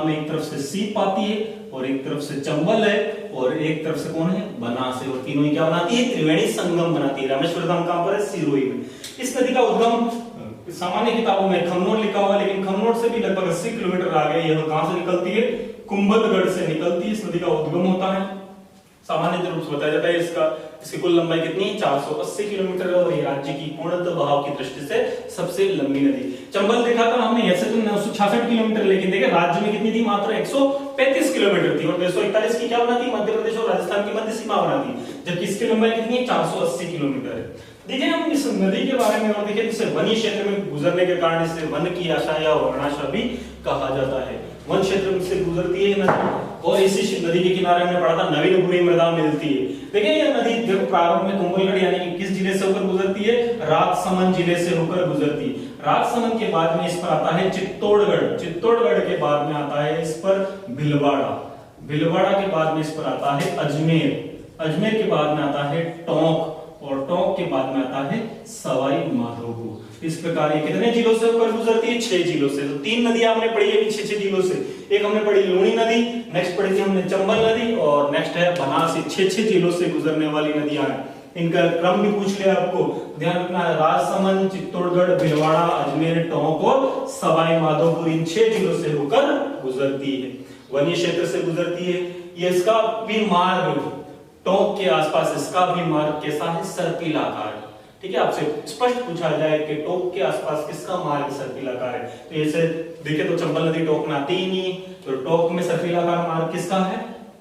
एक तरफ से सीप आती है और एक तरफ से चंबल है और एक तरफ से कौन है? बनास है और तीनों ही क्या बनाती है? त्रिवेणी संगम बनाती है। रामेश्वर धाम कहां पर है? सिरोही में। इस नदी का उद्गम सामान्य किताबों में खमनोर लिखा हुआ है, लेकिन खमनोर से भी लगभग 80 किलोमीटर आगे यह कहां से निकलती है? कुंभलगढ़ से निकलती है। इस नदी का उद्गम होता है। सामान्य रूप से बताया जाता है इसकी कुल लंबाई कितनी? 480 किलोमीटर है और ये राज्य की पूर्णतः बहाव की दृष्टि से सबसे लंबी नदी। चंबल देखा था हमने, ऐसे तो 966 किलोमीटर, लेकिन देखिए राज्य में कितनी थी? मात्र 135 किलोमीटर थी और 241 की क्या बनाती? मध्य प्रदेश और राजस्थान की मध्य सीमा बनाती, जबकि इसकी लंबाई कितनी है? 480 किलोमीटर है। देखिए हम इस नदी के बारे में और देखिए इसे वन्य क्षेत्र में गुजरने के कारण इसे वन की आशा या वर्णाशा भी कहा जाता है। वन क्षेत्र से गुजरती है नदी और इसी नदी के किनारे हमने पढ़ा था नवीन भूमि मृदा मिलती है। देखिए यह नदी जब प्रारंभ में कुंभलगढ़ यानी कि किस जिले से होकर गुजरती है? राजसमंद जिले से होकर गुजरती है। राजसमंद के बाद में इस पर आता है चित्तौड़गढ़, चित्तौड़गढ़ के बाद में आता है इस पर भिलवाड़ा, भिलवाड़ा के बाद में इस पर आता है अजमेर, अजमेर के बाद में आता है टोंक और टोंक के बाद में आता है सवाई माधोपुर। इस प्रकार ये कितने जिलों से होकर गुजरती है? 6 जिलों से। तो 3 नदियां हमने पढ़ी है 6 जिलों से। एक हमने पढ़ी लूणी नदी, नेक्स्ट पढ़ी थी हमने चंबल नदी, और नेक्स्ट है बनास। 6 जिलों से गुजरने वाली नदियां हैं। इनका क्रम भी पूछ लिया आपको, ध्यान रखना है। राजसमंद, चित्तौड़गढ़, भीलवाड़ा, अजमेर, टोंक और सवाई माधोपुर, इन 6 जिलों से होकर गुजरती है। वन्य क्षेत्र से गुजरती है। ये इसका भी मार्ग, टोंक के आसपास इसका भी मार्ग कैसा है? सर्पिलाकार। ठीक है, आपसे स्पष्ट पूछा जाए कि टोंक के आसपास किसका मार्ग सर्पिलाकार है, तो ऐसे देखे तो चंबल नदी टोंक में आती ही नहीं, तो टोंक में सर्पिलाकार मार्ग किसका है?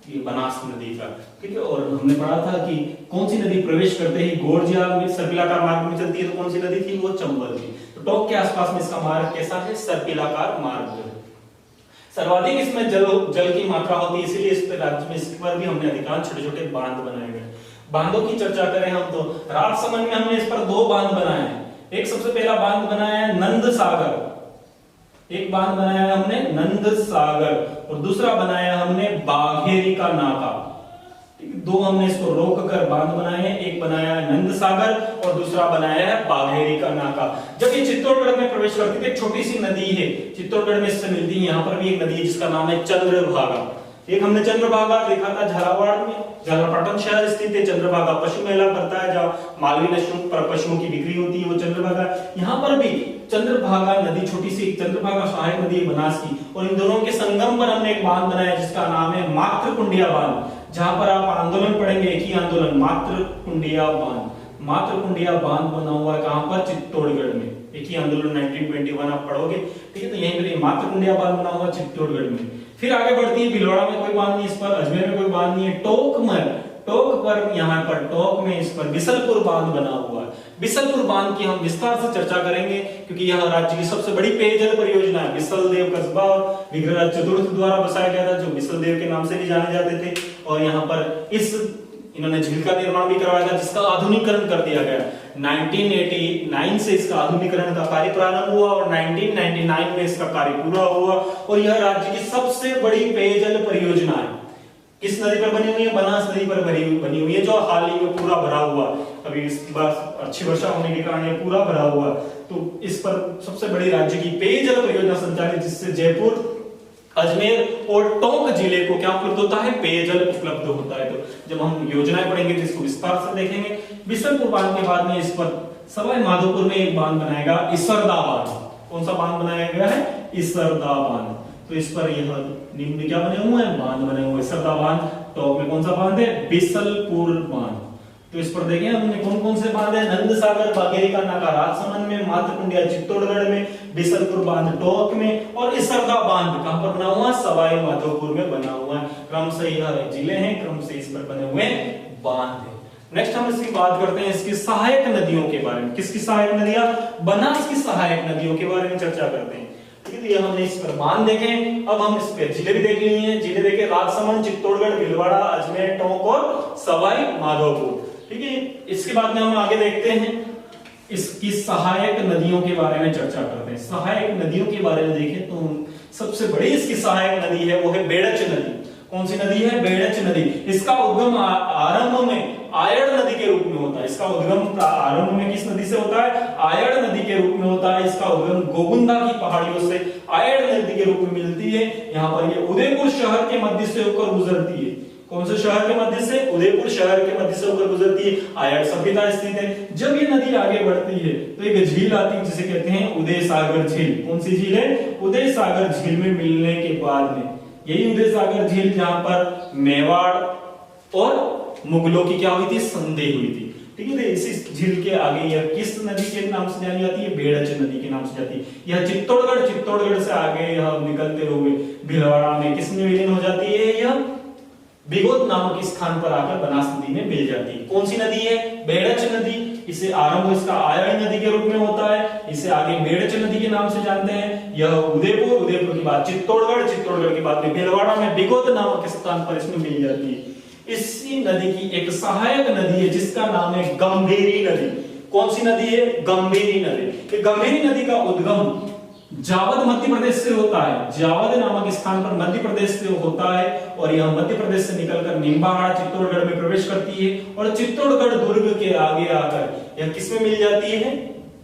ये बनास नदी का। ठीक है, और हमने पढ़ा था कि कौन सी नदी प्रवेश करते ही गोरजिया में सर्पिलाकार मार्ग में चलती है, तो कौन सी नदी थी? वो चंबल थी। तो टोंक के आसपास में इसका मार्ग कैसा है? सर्पिलाकार मार्ग। सर्वाधिक इसमें जल की मात्रा होती है, इसीलिए इस राज्य में इस पर भी हमने अधिकांश छोटे छोटे बांध बनाए गए। बांधों की चर्चा करें हम तो राजसमंद में हमने इस पर 2 बांध बनाए हैं। एक सबसे पहला बांध बनाया है नंद सागर, एक बांध बनाया है हमने नंद सागर, और दूसरा बनाया हमने बाघेरी का नाका। 2 हमने इसको रोक कर बांध बनाए हैं, एक बनाया है नंद सागर और दूसरा बनाया है बाघेरी का नाका। जब ये चित्तौड़गढ़ में प्रवेश करती है, एक छोटी सी नदी है चित्तौड़गढ़ में इससे मिलती है, यहाँ पर भी एक नदी है जिसका नाम है चंद्रभागा। एक हमने चंद्रभागा देखा था झालावाड़ में, झालापाटन शहर स्थित है। चंद्रभागा पशु मेला करता है जहाँ मालवी नस्लों पर पशुओं की बिक्री होती है, वो चंद्रभागा। यहाँ पर भी चंद्रभागा नदी, छोटी सी चंद्रभागा सहायक नदी है बनास की, और इन दोनों के संगम पर हमने एक बांध बनाया जिसका नाम है मातृकुंडिया बांध। जहां पर आप आंदोलन पढ़ेंगे, एक ही आंदोलन, मातृकुंडिया बांध। मातृकुंडिया बांध बना हुआ है कहां पर? चित्तौड़गढ़ में। एक ही आंदोलन 1921 आप पढ़ोगे। ठीक है, तो यहीं पर मातृकुंडिया बांध बना हुआ चित्तौड़गढ़ में। फिर आगे बढ़ती है, भीलवाड़ा में कोई बांध नहीं इस पर, अजमेर में कोई बांध नहीं है। टोंक पर, यहाँ पर टोंक में इस पर बिसलपुर बांध बना हुआ है। बिसलपुर बांध की हम विस्तार से चर्चा करेंगे क्योंकि यह राज्य की सबसे बड़ी पेयजल परियोजना है। बिसलदेव कस्बा और विग्रहराज चतुर्थ द्वारा बसाया गया था, जो बिसलदेव के नाम से भी जाने जाते थे। और यहाँ पर इन्होंने झील का निर्माण भी करवाया था जिसका आधुनिकीकरण कर दिया गया। 1989 से इसका आधुनिकीकरण का कार्य प्रारंभ हुआ और 1999 में इसका कार्य पूरा हुआ, और यह राज्य की सबसे बड़ी पेयजल परियोजना है। किस नदी पर बनी हुई है? बनास नदी पर बनी हुई है, जो हाल ही में पूरा भरा हुआ। अभी इस बार अच्छी वर्षा होने के कारण ये पूरा भरा हुआ, तो इस पर सबसे बड़ी राज्य की पेयजल परियोजना संचालित, जिससे जयपुर, अजमेर और टोंक जिले को क्या उपलब्ध होता है? पेयजल उपलब्ध होता है। तो जब हम योजनाएं पढ़ेंगे तो इसको विस्तार से देखेंगे। बिसलपुर बांध के बाद में इस पर सवाई माधोपुर में एक बांध बनाएगा, इसरदा बांध। कौन सा बांध बनाया गया है? इसरदा बांध। तो इस पर यह निम्न क्या बने हुए हैं? बांध बने हुए। इसरदा बांध। टोंक में कौन सा बांध है? बिसलपुर बांध। तो इस पर देखें हमने कौन कौन से बांध है? नंद सागर, बाघेरी का नाका राजसमंद में, मातृकुंडिया चित्तौड़गढ़ में, बिसलपुर बांध टोंक में, और इसरदा बांध कहां पर बना हुआ? सवाई माधोपुर में बना हुआ है। क्रम से यह जिले हैं, क्रम से इस पर बने हुए बांध है। नेक्स्ट हम इसकी बात करते हैं इसकी सहायक नदियों के बारे में। किसकी सहायक नदियां? बनास की सहायक नदियों के बारे में चर्चा करते हैं। ठीक है, तो ये हमने इस पर बांध देखे। अब हम इस पे जिले भी देख लिए हैं। जिले देखे राजसमंद, चित्तौड़गढ़, भीलवाड़ा, अजमेर, टोंक और सवाई माधोपुर। ठीक है, इसके बाद में हम आगे देखते हैं इसकी सहायक नदियों के बारे में चर्चा करते हैं। सहायक नदियों के बारे में देखें तो सबसे बड़ी इसकी सहायक नदी है वो है बेड़च नदी। कौन सी नदी है? बेड़च नदी। इसका उद्गम आरंभ में आयड़ नदी के रूप में होता है। इसका उद्गम आरंभ में किस नदी से होता है? आयड़ नदी के रूप में होता है। इसका उद्गम गोगुंदा की पहाड़ियों से आयड़ नदी के रूप में मिलती है। यहाँ पर ये उदयपुर शहर के मध्य से होकर गुजरती है। कौन से शहर के मध्य से? उदयपुर शहर के मध्य से होकर गुजरती है। आयड़ सभ्यता स्थित है। जब ये नदी आगे बढ़ती है तो एक झील आती है जिसे कहते हैं उदय सागर झील। कौन सी झील है? उदय सागर झील में मिलने के बाद में यही उदय सागर झील जहां पर मेवाड़ और मुगलों की क्या हुई थी? संधि हुई थी। ठीक है, इसी झील के आगे यह किस नदी के नाम से जानी जाती है? बेड़च नदी के नाम से जाती है। यह चित्तौड़गढ़ से आगे यह निकलते हुए भीलवाड़ा में किस में विलीन हो जाती है? यह बिगोद नामक स्थान पर आकर बनास नदी में मिल जाती है। कौन सी नदी है? बेड़च नदी। इसे आरंभ इसका आयड़ नदी के रूप में होता है। इसे आगे बेड़च नदी के नाम से जानते हैं। यह उदयपुर के बाद चित्तौड़गढ़ के बाद में भीलवाड़ा में बिगोद नामक स्थान पर इसमें मिल जाती है। इसी नदी की एक सहायक नदी है जिसका नाम है गंभीरी नदी। कौन सी नदी है? गंभीरी नदी। गंभीरी नदी का उद्गम जावद मध्य प्रदेश से होता है। जावद नामक स्थान पर मध्य प्रदेश से होता है और यह मध्य प्रदेश से निकलकर निम्बाहाड़ा चित्तौड़गढ़ में प्रवेश करती है और चित्तौड़गढ़ दुर्ग के आगे आकर यह किसमें मिल जाती है?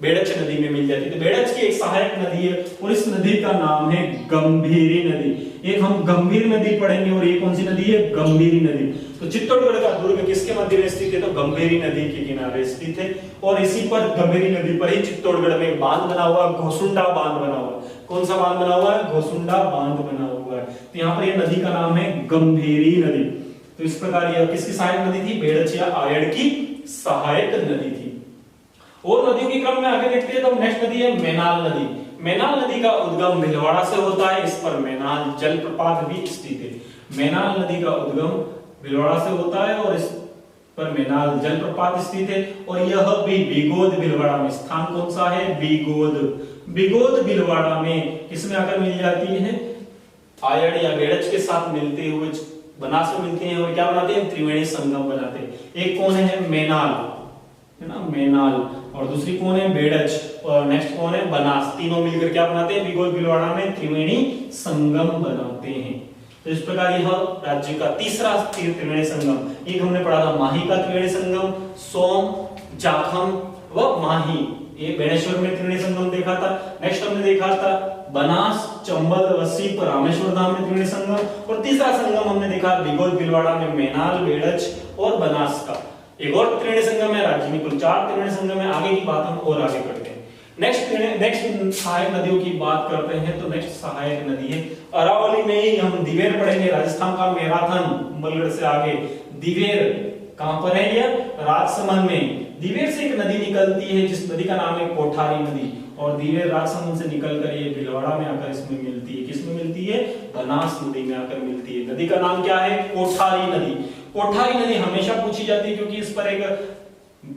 बेड़च नदी में मिल जाती है। तो बेड़च की एक सहायक नदी है और इस नदी का नाम है गंभीरी नदी। एक हम गंभीर नदी पढ़ेंगे और ये कौन सी नदी है, गंभीरी नदी। तो चित्तौड़गढ़ का दुर्ग किसके मध्य में स्थित है, तो गंभीरी नदी के किनारे स्थित है। और इसी पर गंभीरी नदी पर ही चित्तौड़गढ़ में बांध बना हुआ, घोसुंडा बांध बना हुआ। कौन सा बांध बना हुआ है, घोसुंडा बांध बना हुआ है। तो यहाँ पर ये नदी का नाम है गंभीरी नदी। तो इस प्रकार यह किसकी सहायक नदी थी, बेड़च या आयड़ की सहायक नदी थी। और नदियों के क्रम में आगे देखते हैं तो नेक्स्ट नदी है मैनाल नदी। मैनाल नदी का उद्गम भीलवाड़ा से होता है। इस पर मैनाल जलप्रपात भी स्थित है। मैनाल नदी का उद्गम भीलवाड़ा से होता है और इस पर मैनाल जलप्रपात स्थित है। और यह भी बिगोद भीलवाड़ा में, स्थान कौन सा है, बिगोद। बिगोद भीलवाड़ा में किसमें आकर मिल जाती है, आयड़ या बेड़च के साथ मिलते हुए बनास में मिलते हैं और क्या बनाते हैं, त्रिवेणी संगम बनाते हैं। एक कौन है, मैनाल है ना, मैनाल, और दूसरी कौन है, बेड़च, और नेक्स्ट कौन है, बनास। तीनों मिलकर क्या बनाते हैं, बिगोद भीलवाड़ा में त्रिवेणी संगम बनाते हैं। तो इस प्रकार यह राज्य का तीसरा त्रिवेणी संगम। एक हमने पढ़ा था माही का त्रिवेणी संगम, सोम, जाखम व माही, ये बेणेश्वर में त्रिवेणी संगम देखा था। नेक्स्ट हमने देखा था बनास, चंबल व सीप, रामेश्वर धाम में त्रिवेणी संगम। और तीसरा संगम हमने देखा बिगोद भीलवाड़ा में मैनाल, बेड़च और बनास का। एक और त्रिवेणी संगम है, राज्य में कुल 4 त्रिवेणी संगम है। आगे की बात हम और आगे करते हैं। नेक्स्ट सहायक नदियों की बात करते हैं। तो नेक्स्ट सहायक नदी है अरावली में ही हम दिवेर पढ़ेंगे। राजस्थान का मैराथन, कुंभलगढ़ से आगे दिवेर कहां पर है, यह राजसमंद में। दिवेर से एक नदी निकलती है जिस नदी का नाम है कोठारी नदी। और दिवेर राजसमंद से निकलकर ये भीलवाड़ा में आकर इसमें मिलती है। किसमें मिलती है, बनास नदी में आकर मिलती है। नदी का नाम क्या है, कोठारी नदी। कोठारी नदी हमेशा पूछी जाती है क्योंकि इस पर एक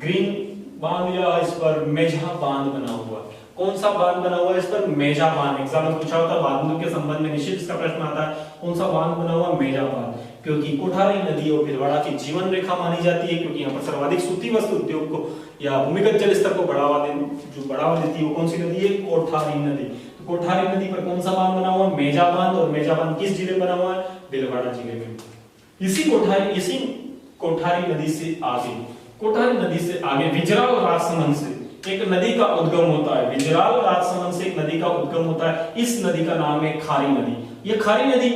ग्रीन बांध या इस पर मेजा बांध बना हुआ। कौन सा बांध बना हुआ है, इस पर मेजा बांध। एग्जाम में पूछा होता है बांधों के संबंध में, निश्चित इसका प्रश्न आता है। कौन सा बांध बना हुआ, मेजा बांध। क्योंकि कोठारी नदी और भीलवाड़ा की जीवन रेखा मानी जाती है क्योंकि यहाँ पर सर्वाधिक सूती वस्त्र उद्योग को या भूमिगत जल स्तर को बढ़ावा देती है वो कौन सी नदी है, कोठारी नदी। तो कोठारी नदी पर कौन सा बांध बना हुआ, मेजा बांध। और मेजा बांध किस जिले में बना हुआ है, भीलवाड़ा जिले में। इसी कोठारी नदी से आगे विजराल राजसमंद से एक नदी का उद्गम होता है। विजराल राजसमंद से एक नदी का उद्गम होता है। इस नदी का नाम है खारी नदी। यह खारी नदी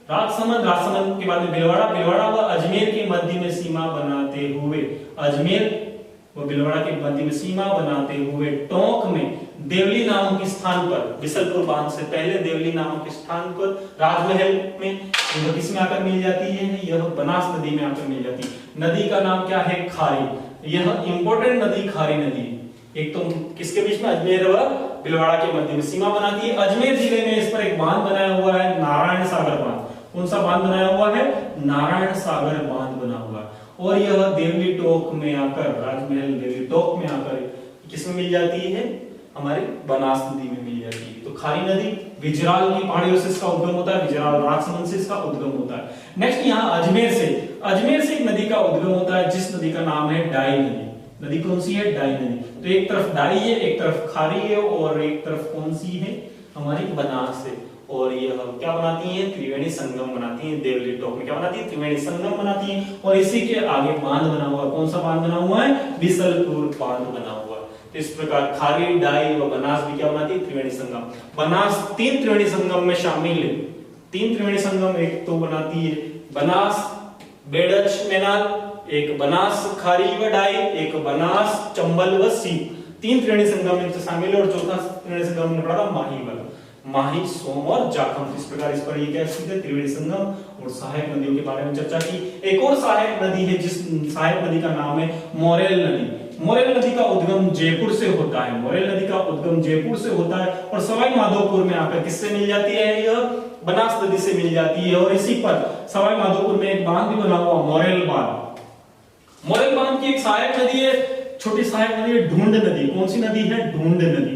राजसमंद के बाद में भीलवाड़ा व अजमेर के मध्य में सीमा बनाते हुए, अजमेर व भीलवाड़ा के मध्य में सीमा बनाते हुए टोंक में देवली नामक स्थान पर, बिसलपुर बांध से पहले देवली नामक स्थान पर राजमहल में यह किसमें आकर मिल जाती है, यह बनास नदी में आकर मिल जाती है। नदी का नाम क्या है, खारी। यह इंपॉर्टेंट नदी खारी नदी, एक तो किसके बीच में, अजमेर व भीलवाड़ा के मध्य में सीमा बनाती है। अजमेर जिले में इस पर एक बांध बनाया हुआ है, नारायण सागर बांध। कौन सा बांध बनाया हुआ है, नारायण सागर बांध बना हुआ है। और यह देवली टोक में आकर, राजमहल देवली टोक में आकर किसमें मिल जाती है, हमारे बनास नदी में मिल जाती है। तो खारी नदी विजराल की पहाड़ियों से इसका उद्गम होता है, विजराल राजसमंद से इसका उद्गम होता है। नेक्स्ट यहाँ अजमेर से एक नदी का उद्गम होता है जिस नदी का नाम है डाई नदी। नदी कौन सी है, डाई नदी। तो एक तरफ डाई है, एक तरफ खारी है और एक तरफ कौन सी है, हमारी बनास है। और ये क्या बनाती है, त्रिवेणी संगम बनाती है। देवली टोक में क्या बनाती है, त्रिवेणी संगम बनाती है। और इसी के आगे बांध बना हुआ है। कौन सा बांध बना हुआ है, बिसलपुर बांध बना हुआ है। तो इस प्रकार खारी, डाई व बनास भी क्या बनाती है, त्रिवेणी संगम। बनास 3 त्रिवेणी संगम में शामिल है। 3 त्रिवेणी संगम एक तो बनाती है बनास बेड़च मैनाल, एक बनास खारी व डाई, एक बनास चंबल व सीप। 3 त्रिवेणी संगम में शामिल है। और चौथा त्रिवेणी संगम में पड़ा था माही वाला, माही, सोम और जाखम। इस प्रकार इस पर ये क्या स्थित है, त्रिवेणी संगम। और सहायक नदियों के बारे में चर्चा की। एक और सहायक नदी है जिस सहायक नदी का नाम है मोरेल नदी। मोरेल नदी का उद्गम जयपुर से होता है। मोरेल नदी का उद्गम जयपुर से होता है और सवाई माधोपुर में आकर किससे मिल जाती है, यह बनास नदी से मिल जाती है। और इसी पर सवाई माधोपुर में एक बांध भी बना हुआ, मोरेल बांध। मोरेल बांध की एक सहायक नदी है, छोटी सहायक नदी है ढूंढ नदी। कौन सी नदी है, ढूंढ नदी।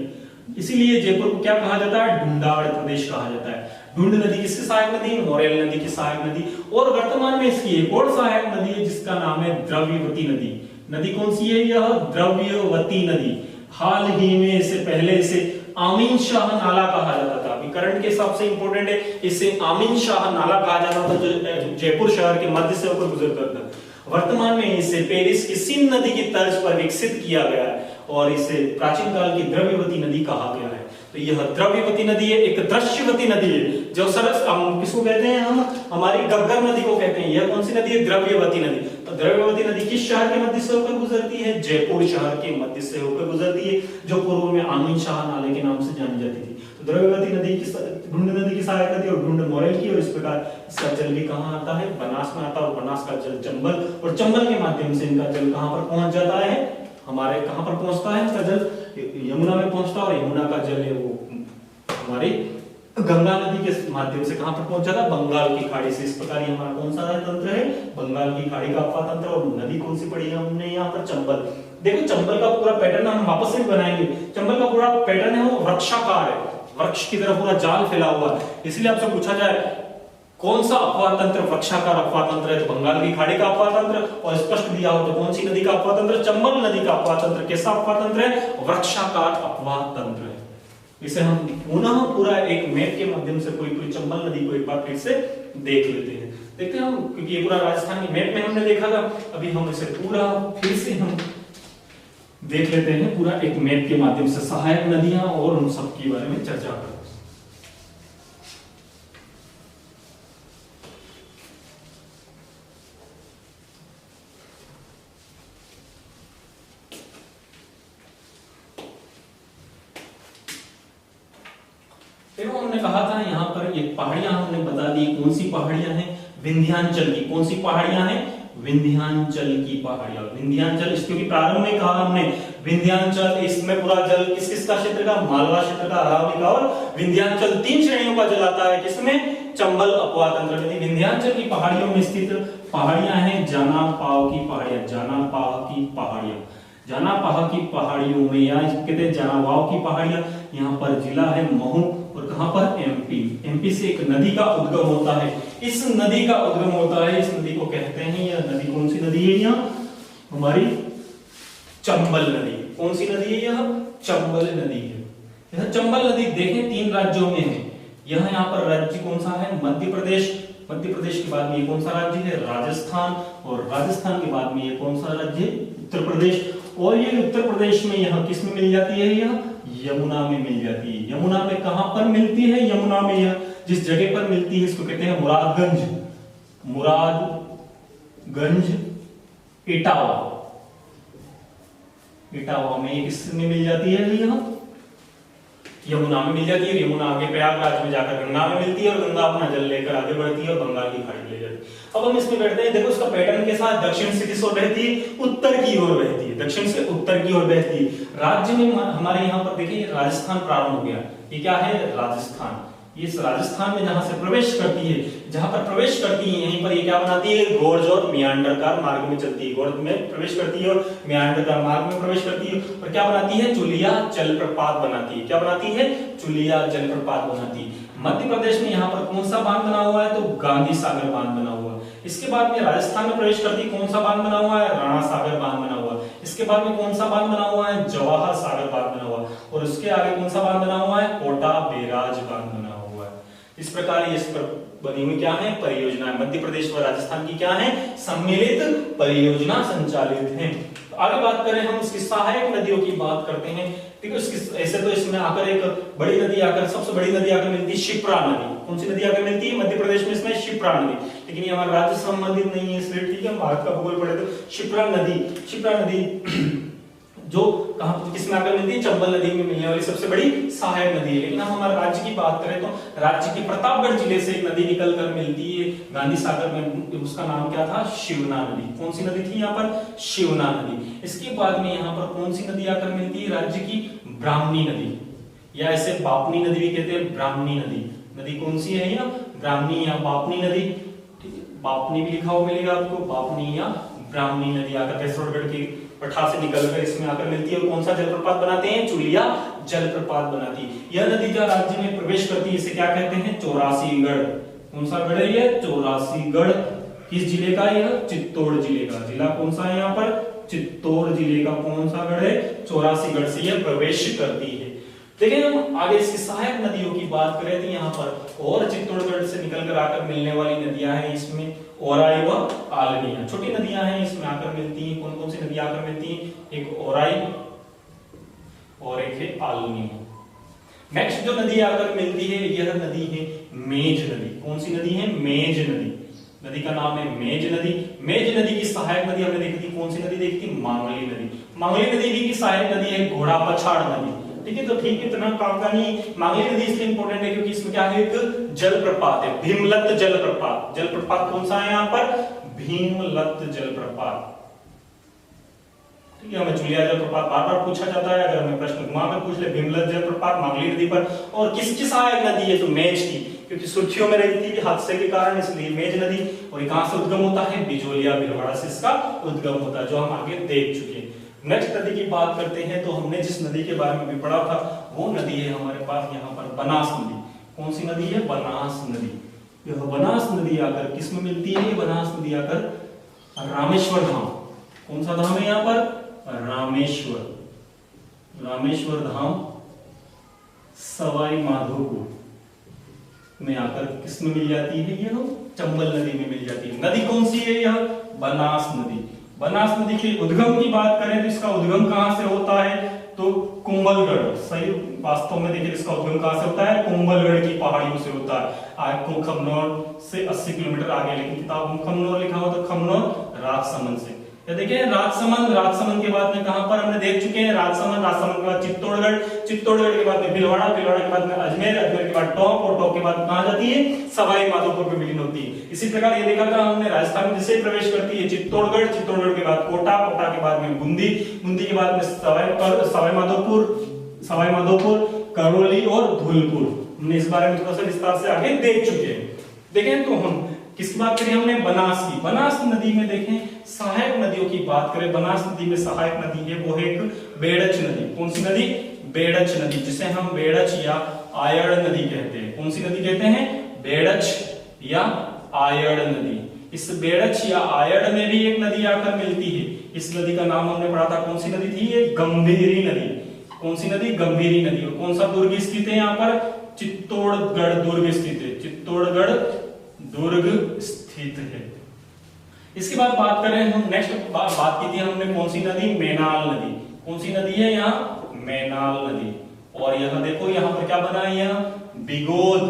इसीलिए जयपुर को क्या कहा जाता है, ढूंढाड़ प्रदेश कहा जाता है। ढूंढ नदी किसकी सहायक नदी, मोरेल नदी की सहायक नदी। और वर्तमान में इसकी एक और सहायक नदी है जिसका नाम है द्रव्यवती नदी। नदी कौन सी है, यह द्रव्यवती नदी। हाल ही में इसे पहले इसे आमीन शाह नाला कहा जाता था। अभी करंट के हिसाब से इंपॉर्टेंट है, इसे आमीन शाह नाला कहा जाता था जो जयपुर शहर के मध्य से होकर गुजरता था। वर्तमान में इसे पेरिस की सीन नदी की तर्ज पर विकसित किया गया है और इसे प्राचीन काल की द्रव्यवती नदी कहा गया है। तो यह द्रव्यवती नदी है, एक दृश्यवती नदी है, जो सरस हम किसको कहते हैं, हम हमारी गग्गर नदी को कहते हैं। यह कौन सी नदी है, द्रव्यवती नदी। तो द्रव्यवती नदी किस शहर के मध्य से होकर गुजरती है, जयपुर शहर के मध्य से होकर गुजरती है, जो पूर्व में आनंद शाह नाले के नाम से जानी जाती थी। तो द्रव्यवती नदी की ढूंढ नदी की सहायक नदी और ढूंढ मोरेल की, और इस प्रकार इसका जल भी कहाँ आता है, बनास में आता है, और बनास का जल चंबल, और चंबल के माध्यम से इनका जल कहाँ पर पहुंच जाता है, हमारे कहाँ पर पहुंचता है, इसका जल यमुना में पहुंचता है, और यमुना का जल है वो हमारी गंगा नदी के माध्यम से कहां पर पहुंच जाता है, बंगाल की खाड़ी से। इस प्रकार ये हमारा कौन सा तंत्र है, बंगाल की खाड़ी का अपवा तंत्र। और नदी कौन सी पड़ी है हमने यहाँ पर, चंबल। देखो चंबल का पूरा पैटर्न हम वापस से बनाएंगे। चंबल का पूरा पैटर्न है वो वृक्षाकार है, वृक्ष की तरह पूरा जाल फैला हुआ है। इसलिए आपसे पूछा जाए कौन सा अपवा तंत्र वृक्षाकार अपवा तंत्र है, तो बंगाल की खाड़ी का अपवा तंत्र, और स्पष्ट दिया हो तो कौन सी नदी का अपवा तंत्र, चंबल नदी का अपवा तंत्र। कैसा अपवा तंत्र है, वृक्षाकार अपवा तंत्र है। इसे हम पुनः पूरा एक मैप के माध्यम से पूरी चंबल नदी को एक बार फिर से देख लेते हैं। देखते हैं हम, क्योंकि ये पूरा राजस्थान के मैप में हमने देखा था, अभी हम इसे पूरा फिर से हम देख लेते हैं पूरा एक मैप के माध्यम से, सहायक नदियां और उन सब के बारे में चर्चा करते हैं। देखो हमने कहा था यहाँ पर ये पहाड़ियां हमने बता दी, कौन सी पहाड़ियां हैं, विंध्याचल की। कौन सी पहाड़ियां हैं, विंध्याचल की पहाड़ियां। विंध्याचल क्योंकि प्रारंभ में कहा हमने विंध्याचल, इसमें पूरा जल किस किस का क्षेत्र का, मालवा क्षेत्र का, अरावली का और विंध्याचल, 3 श्रेणियों का जल आता है। किसमें, चंबल अपवा तंत्र में। विंध्याचल की पहाड़ियों में स्थित पहाड़ियां हैं जाना पाव की पहाड़ियां, जाना पाव की पहाड़ियां, जाना पाव की पहाड़ियों में, या कहते हैं जाना वाव की पहाड़ियां। यहाँ पर जिला है महू, और कहां पर, एमपी। एमपी से एक नदी का उद्गम होता है, इस नदी का उद्गम होता है, इस नदी को कहते हैं, यह नदी कौन सी नदी है, यहाँ हमारी चंबल नदी। कौन सी नदी है, यह चंबल नदी है। यह चंबल नदी देखें 3 राज्यों में है। यहाँ पर राज्य कौन सा है, मध्य प्रदेश। मध्य प्रदेश के बाद में ये कौन सा राज्य है, राजस्थान, और राजस्थान के बाद में ये कौन सा राज्य है, उत्तर प्रदेश। और ये उत्तर प्रदेश में यहाँ किस में मिल जाती है, यह यमुना में मिल जाती है। यमुना में कहां पर मिलती है, यमुना में यह जिस जगह पर मिलती है इसको कहते हैं मुरादगंज, मुरादगंज इटावा। इटावा में ये किस में मिल जाती है, यह यमुना में मिल जाती है। यमुना आगे प्रयागराज में जाकर गंगा में मिलती है, और गंगा अपना जल लेकर आगे बढ़ती है और बंगाल की खाड़ी ले जाती है। अब हम इसमें बैठते हैं। देखो इसका पैटर्न के साथ दक्षिण से किस ओर बहती है, उत्तर की ओर बहती है, दक्षिण से उत्तर की ओर बहती है। राज्य में हमारे यहाँ पर देखिए राजस्थान प्रारंभ हो गया। ये क्या है, राजस्थान। इस राजस्थान में जहां से प्रवेश करती है, जहां पर प्रवेश करती है, यहीं पर ये क्या बनाती है, गोर्ज और मियांडरकार मार्ग में चलती है। गोर्ज में प्रवेश करती है और मियांडरकार मार्ग में प्रवेश करती है, और क्या बनाती है, चुलिया जलप्रपात बनाती है। क्या बनाती है, चुलिया जलप्रपात बनाती है। मध्य प्रदेश में यहाँ पर कौन सा बांध बना हुआ है, तो गांधी सागर बांध बना हुआ है। इसके बाद में राजस्थान में प्रवेश करती कौन सा बांध बना हुआ है, राणा सागर बांध बना हुआ है। इसके बाद में कौन सा बांध बना हुआ है, जवाहर सागर बांध बना हुआ है। और उसके आगे कौन सा बांध बना हुआ है, कोटा बैराज बांध बना हुआ है। इस प्रकार ये इस पर बनी हुई क्या है, परियोजना। मध्य प्रदेश व राजस्थान की क्या है, सम्मिलित परियोजना संचालित है। तो आगे बात करें हम इसकी सहायक नदियों की बात करते हैं। देखो ऐसे तो इसमें आकर एक बड़ी नदी आकर, सबसे बड़ी नदी आकर मिलती है शिप्रा नदी। कौन सी नदी आकर मिलती है, मध्य प्रदेश में इसमें शिप्रा नदी। लेकिन ये हमारा राज्य संबंधित नहीं है, इसलिए ठीक है, भारत का भूगोल पढ़े तो शिप्रा नदी जो कहां किसमें आकर मिलती है, चंबल नदी में मिलने वाली सबसे बड़ी सहायक नदी है। लेकिन हम हमारे राज्य की बात करें तो राज्य के प्रतापगढ़ जिले से एक नदी निकल कर मिलती है गांधी सागर में, उसका नाम क्या था, शिवना नदी। कौन सी नदी थी यहाँ पर, शिवना नदी। इसके बाद में यहाँ पर कौन सी नदी आकर मिलती है, राज्य की ब्राह्मणी नदी, या ऐसे बापनी नदी भी कहते हैं, ब्राह्मणी नदी। नदी कौन सी है, यहाँ ब्राह्मणी या बापनी नदी। ठीक है, बापनी भी लिखा हुआ मिलेगा आपको, बापनी या ब्राह्मणी नदी आकर कैसरगढ़ की पठा से निकलकर इसमें आकर मिलती है। और कौन सा जलप्रपात बनाते हैं, चुलिया जलप्रपात बनाती है। यह नदी जब राज्य में प्रवेश करती है इसे क्या कहते हैं, चौरासीगढ़। कौन सा गढ़ है ये, चौरासीगढ़। किस जिले का, यह चित्तौड़ जिले का। जिला कौन सा है यहाँ पर, चित्तौड़ जिले का कौन सा गढ़ है, चौरासीगढ़ से यह प्रवेश करती है। देखिए हम आगे इसकी सहायक नदियों की बात करें तो यहाँ पर और चित्तौड़गढ़ से निकलकर आकर मिलने वाली नदियां हैं, इसमें ओराई व आलनिया छोटी नदियां हैं, इसमें आकर मिलती हैं। कौन कौन सी नदियां आकर मिलती हैं, एक ओराई और एक है आलनी। नेक्स्ट जो नदी आकर मिलती है यह नदी है मेज नदी। कौन सी नदी है? मेज नदी। नदी का नाम है मेज नदी। मेज नदी की सहायक नदी हमने देखी थी, कौन सी नदी देखी थी? मांगली नदी। मांगली नदी की सहायक नदी है घोड़ा पछाड़ नदी। ठीक है, तो ठीक है, इतना काम का नहीं। मांगली नदी इसलिए इंपॉर्टेंट है क्योंकि इसमें क्या है? एक जलप्रपात है, भीमलत जलप्रपात। जलप्रपात कौन सा है यहाँ पर? भीमलत जलप्रपात। ठीक है, हमें जुलिया जलप्रपात बार बार पूछा जाता है, अगर हमें प्रश्न घुमा में पूछ ले भीमलत जलप्रपात मांगली नदी पर। और किसकी सहायक नदी है? तो मेज की, क्योंकि सुर्खियों में रहती थी हादसे के कारण, इसलिए मेज नदी। और कहां से उद्गम होता है? बिजोलिया भिलवाड़ा से इसका उद्गम होता है, जो हम आगे देख चुके हैं। नेक्स्ट नदी की बात करते हैं, तो हमने जिस नदी के बारे में भी पढ़ा था वो नदी है हमारे पास यहाँ पर बनास नदी। कौन सी नदी है? बनास नदी। यह बनास नदी आकर किस में मिलती है? बनास नदी आकर रामेश्वर धाम। कौन सा धाम है यहाँ पर? रामेश्वर। रामेश्वर धाम सवाई माधोपुर में आकर किस में मिल जाती है? यह चंबल नदी में मिल जाती है। नदी कौन सी है? यह बनास नदी। बनास नदी के उद्गम की बात करें तो इसका उद्गम कहां से होता है? तो कुंभलगढ़। सही, वास्तव में देखिए इसका उद्गम कहां से होता है? कुंभलगढ़ की पहाड़ियों से होता है। आज को खमनौर से 80 किलोमीटर आगे, लेकिन किताब में खमनौर लिखा हो तो खमनौर राजसमंद से। देखिए राजसमंद, राजसमंद के बाद में कहां पर हमने देख चुके हैं? राजसमंद, राजसमंद के बाद चित्तौड़गढ़, चित्तौड़गढ़ के बाद में भिलवाड़ा, भिलवाड़ा के बाद में अजमेर, अजमेर के बाद टोंक, और टोंक के बाद कहां जाती है? सवाई माधोपुर में विलीन होती है। इसी प्रकार ये देखा था हमने राजस्थान में जिसे प्रवेश करती है चित्तौड़गढ़, चित्तौड़गढ़ के बाद कोटा, कोटा के बाद में बूंदी, बूंदी के बाद में सवाई माधोपुर, करौली और धौलपुर। हमने इस बारे में थोड़ा सा विस्तार से आगे देख चुके हैं। देखें तो हम किसकी बात करें? हमने बनास की। बनास नदी में देखें सहायक नदियों की बात करें, बनास नदी में सहायक नदी है वो है एक बेड़च नदी। कौन सी नदी? बेड़च नदी, जिसे हम बेड़च या आयड़ नदी कहते हैं। कौन सी नदी कहते हैं? बेड़च या आयड़ नदी। इस बेड़च या आयड़ में भी एक नदी आकर मिलती है। इस नदी का नाम हमने पढ़ा था, कौन सी नदी थी? ये गंभीरी नदी। कौन सी नदी? गंभीरी नदी। और कौन सा दुर्ग स्थित है यहाँ पर? चित्तौड़गढ़ दुर्ग स्थित है। चित्तौड़गढ़ दुर्ग स्थित है। इसके बाद बात करें हम, नेक्स्ट बात की थी हमने कौन सी नदी? मैनाल नदी। कौन सी नदी है यहाँ? मैनाल नदी। और यह देखो यहाँ पर क्या बना है? यह बिगोद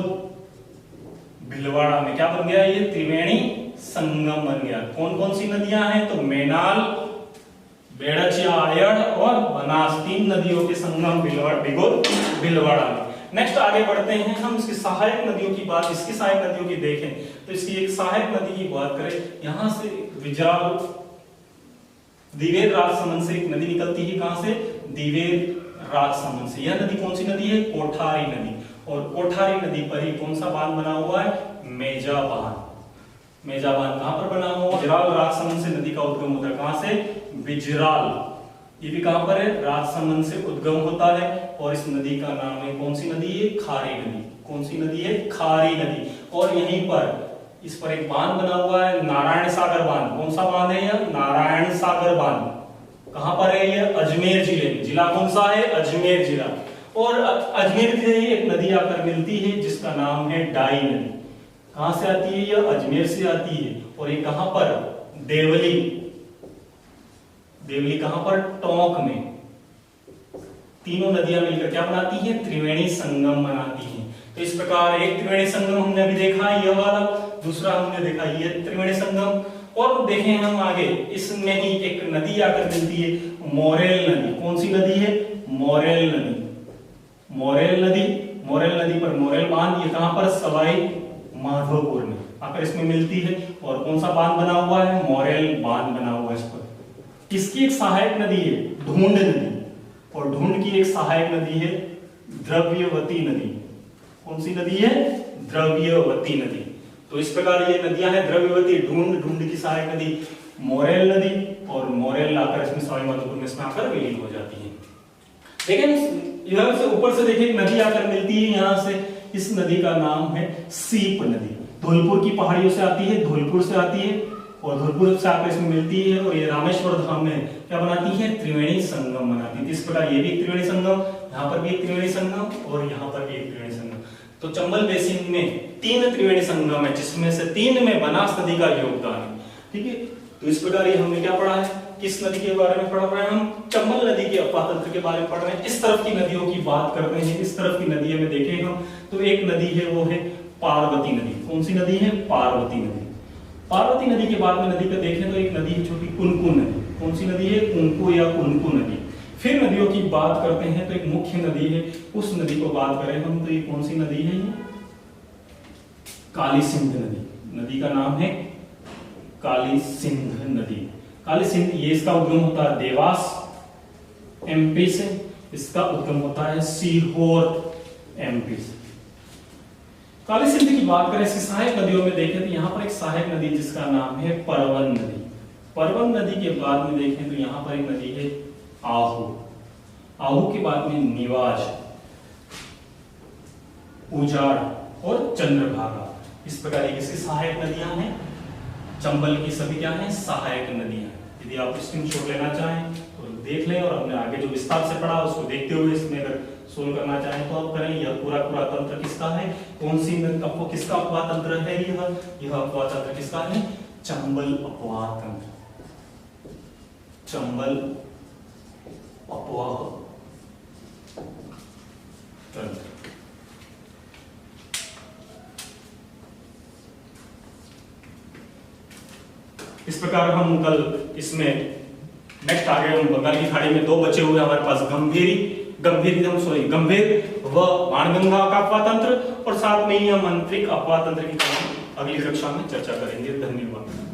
भिलवाड़ा में क्या बन गया? ये त्रिवेणी संगम बन गया। कौन कौन सी नदियां हैं? तो मैनाल, बेड़च या आयड़ और बनास, तीन नदियों के संगम बिगोद भिलवाड़ा में। नेक्स्ट आगे बढ़ते हैं हम, इसकी सहायक नदियों की बात, इसकी सहायक नदियों की देखें तो इसकी एक सहायक नदी की बात करें, यहां से विजराल दिवेर राजसमंद से एक नदी निकलती है। कहां से? दिवेर राजसमंद से। यह नदी कौन सी नदी है? कोठारी नदी। और कोठारी नदी पर ही कौन सा बांध बना हुआ है? मेजा बांध। मेजा बांध कहां पर बना हुआ? विजराल राजसमंद से नदी का उद्गम होता है। कहां से? विजराल। ये भी कहां पर है? राजसमंद से उद्गम होता है। और इस नदी का नाम है, कौन सी नदी है? खारी नदी। कौन सी नदी है? खारी नदी। और यहीं पर इस पर एक बांध बना हुआ है, नारायण सागर बांध। कौन सा बांध है यह? नारायण सागर बांध। कहां पर है यह? अजमेर जिले में। जिला कौन सा है? अजमेर जिला। और अजमेर से ही एक नदी आकर मिलती है जिसका नाम है डाई नदी। कहां से आती है यह? अजमेर से आती है। और ये कहां पर? देवली। देवली कहां पर? टोंक में। तीनों नदियां मिलकर क्या बनाती है? त्रिवेणी संगम बनाती हैं। तो इस प्रकार एक त्रिवेणी संगम हमने अभी देखा है यह वाला, दूसरा हमने देखा ये त्रिवेणी संगम। और देखें हम आगे, इसमें ही एक नदी आकर मिलती है, मोरेल नदी। कौन सी नदी है? मोरेल नदी। मोरेल नदी, मोरेल नदी पर मोरेल बांध, ये कहां पर? सवाई माधोपुर में आकर इसमें मिलती है। और कौन सा बांध बना हुआ है? मोरेल बांध बना हुआ है इस पर। किसकी एक सहायक नदी है? ढूंढ नदी। और ढूंढ की एक सहायक नदी है द्रव्यवती नदी। कौन सी नदी है? द्रव्यवती नदी। तो इस प्रकार ये नदियां हैं द्रव्यवती, ढूंढ, ढूंढ की सहायक नदी मोरेल नदी, और मोरेल आकर इसमें सवाई माधोपुर में इसमें आकर विलीन हो जाती है। लेकिन इधर से ऊपर से देखिए नदी आकर मिलती है यहां से, इस नदी का नाम है सीप नदी। धौलपुर की पहाड़ियों से आती है, धौलपुर से आती है और धौलपुर से आकर इसमें मिलती है। और ये रामेश्वर धाम में क्या बनाती है? त्रिवेणी संगम बनाती है। इस प्रकार ये भी एक त्रिवेणी संगम, यहाँ पर भी एक त्रिवेणी संगम और यहाँ पर भी एक त्रिवेणी संगम। तो चंबल बेसिन में 3 त्रिवेणी संगम है, जिसमें से 3 में बनास नदी का योगदान है। ठीक है, तो इस प्रकार ये हमने क्या पढ़ा है, किस नदी के बारे में पढ़ रहे हैं हम, चंबल नदी के अफवाह तंत्र के बारे में पढ़ रहे हैं। इस तरफ की नदियों की बात करते हैं, इस तरफ की नदियों में देखें हम तो एक नदी है वो है पार्वती नदी। कौन सी नदी है, पार्वती नदी। पार्वती नदी के बाद में नदी का देखें तो एक नदी है छोटी कुनकु नदी। कौन सी नदी है, कुनकु या कुनकु नदी। फिर नदियों की बात करते हैं तो एक मुख्य नदी है, उस नदी को बात करें हम तो ये कौन सी नदी है, ये काली सिंध नदी। नदी का नाम है काली सिंध नदी। काली सिंध, ये इसका उद्गम होता है देवास एमपी से, इसका उद्गम होता है सीहोर एमपी से। काली सिंध की बात करें इसकी सहायक नदियों में देखें तो यहाँ पर एक सहायक नदी जिसका नाम है परवन नदी। परवन नदी के बाद में देखें तो यहाँ पर एक नदी है आहू। आहू के बाद में निवाज, उजाड़ और चंद्रभागा। इस प्रकार ये किसकी सहायक नदियां हैं, चंबल की सभी क्या हैं, सहायक नदियां। यदि आप स्क्रीनशॉट लेना चाहें तो देख लें और हमने आगे जो विस्तार से पढ़ा उसको देखते हुए इसमें अगर सोल्व करना चाहें तो आप करें। यह पूरा पूरा तंत्र किसका है, कौन सी आपको किसका अपवाह तंत्र है, यह अपवाह तंत्र किसका है, चंबल अपवाह तंत्र। चंबल अपवाह तंत्र। इस प्रकार हम कल इसमें नेक्स्ट आगे हम बंगाल की खाड़ी में दो बचे हुए हमारे पास गंभीर व बाणगंगा का अपवाह तंत्र और साथ में ही हम आंतरिक अपवाह तंत्र की अगली कक्षा में चर्चा करेंगे। धन्यवाद।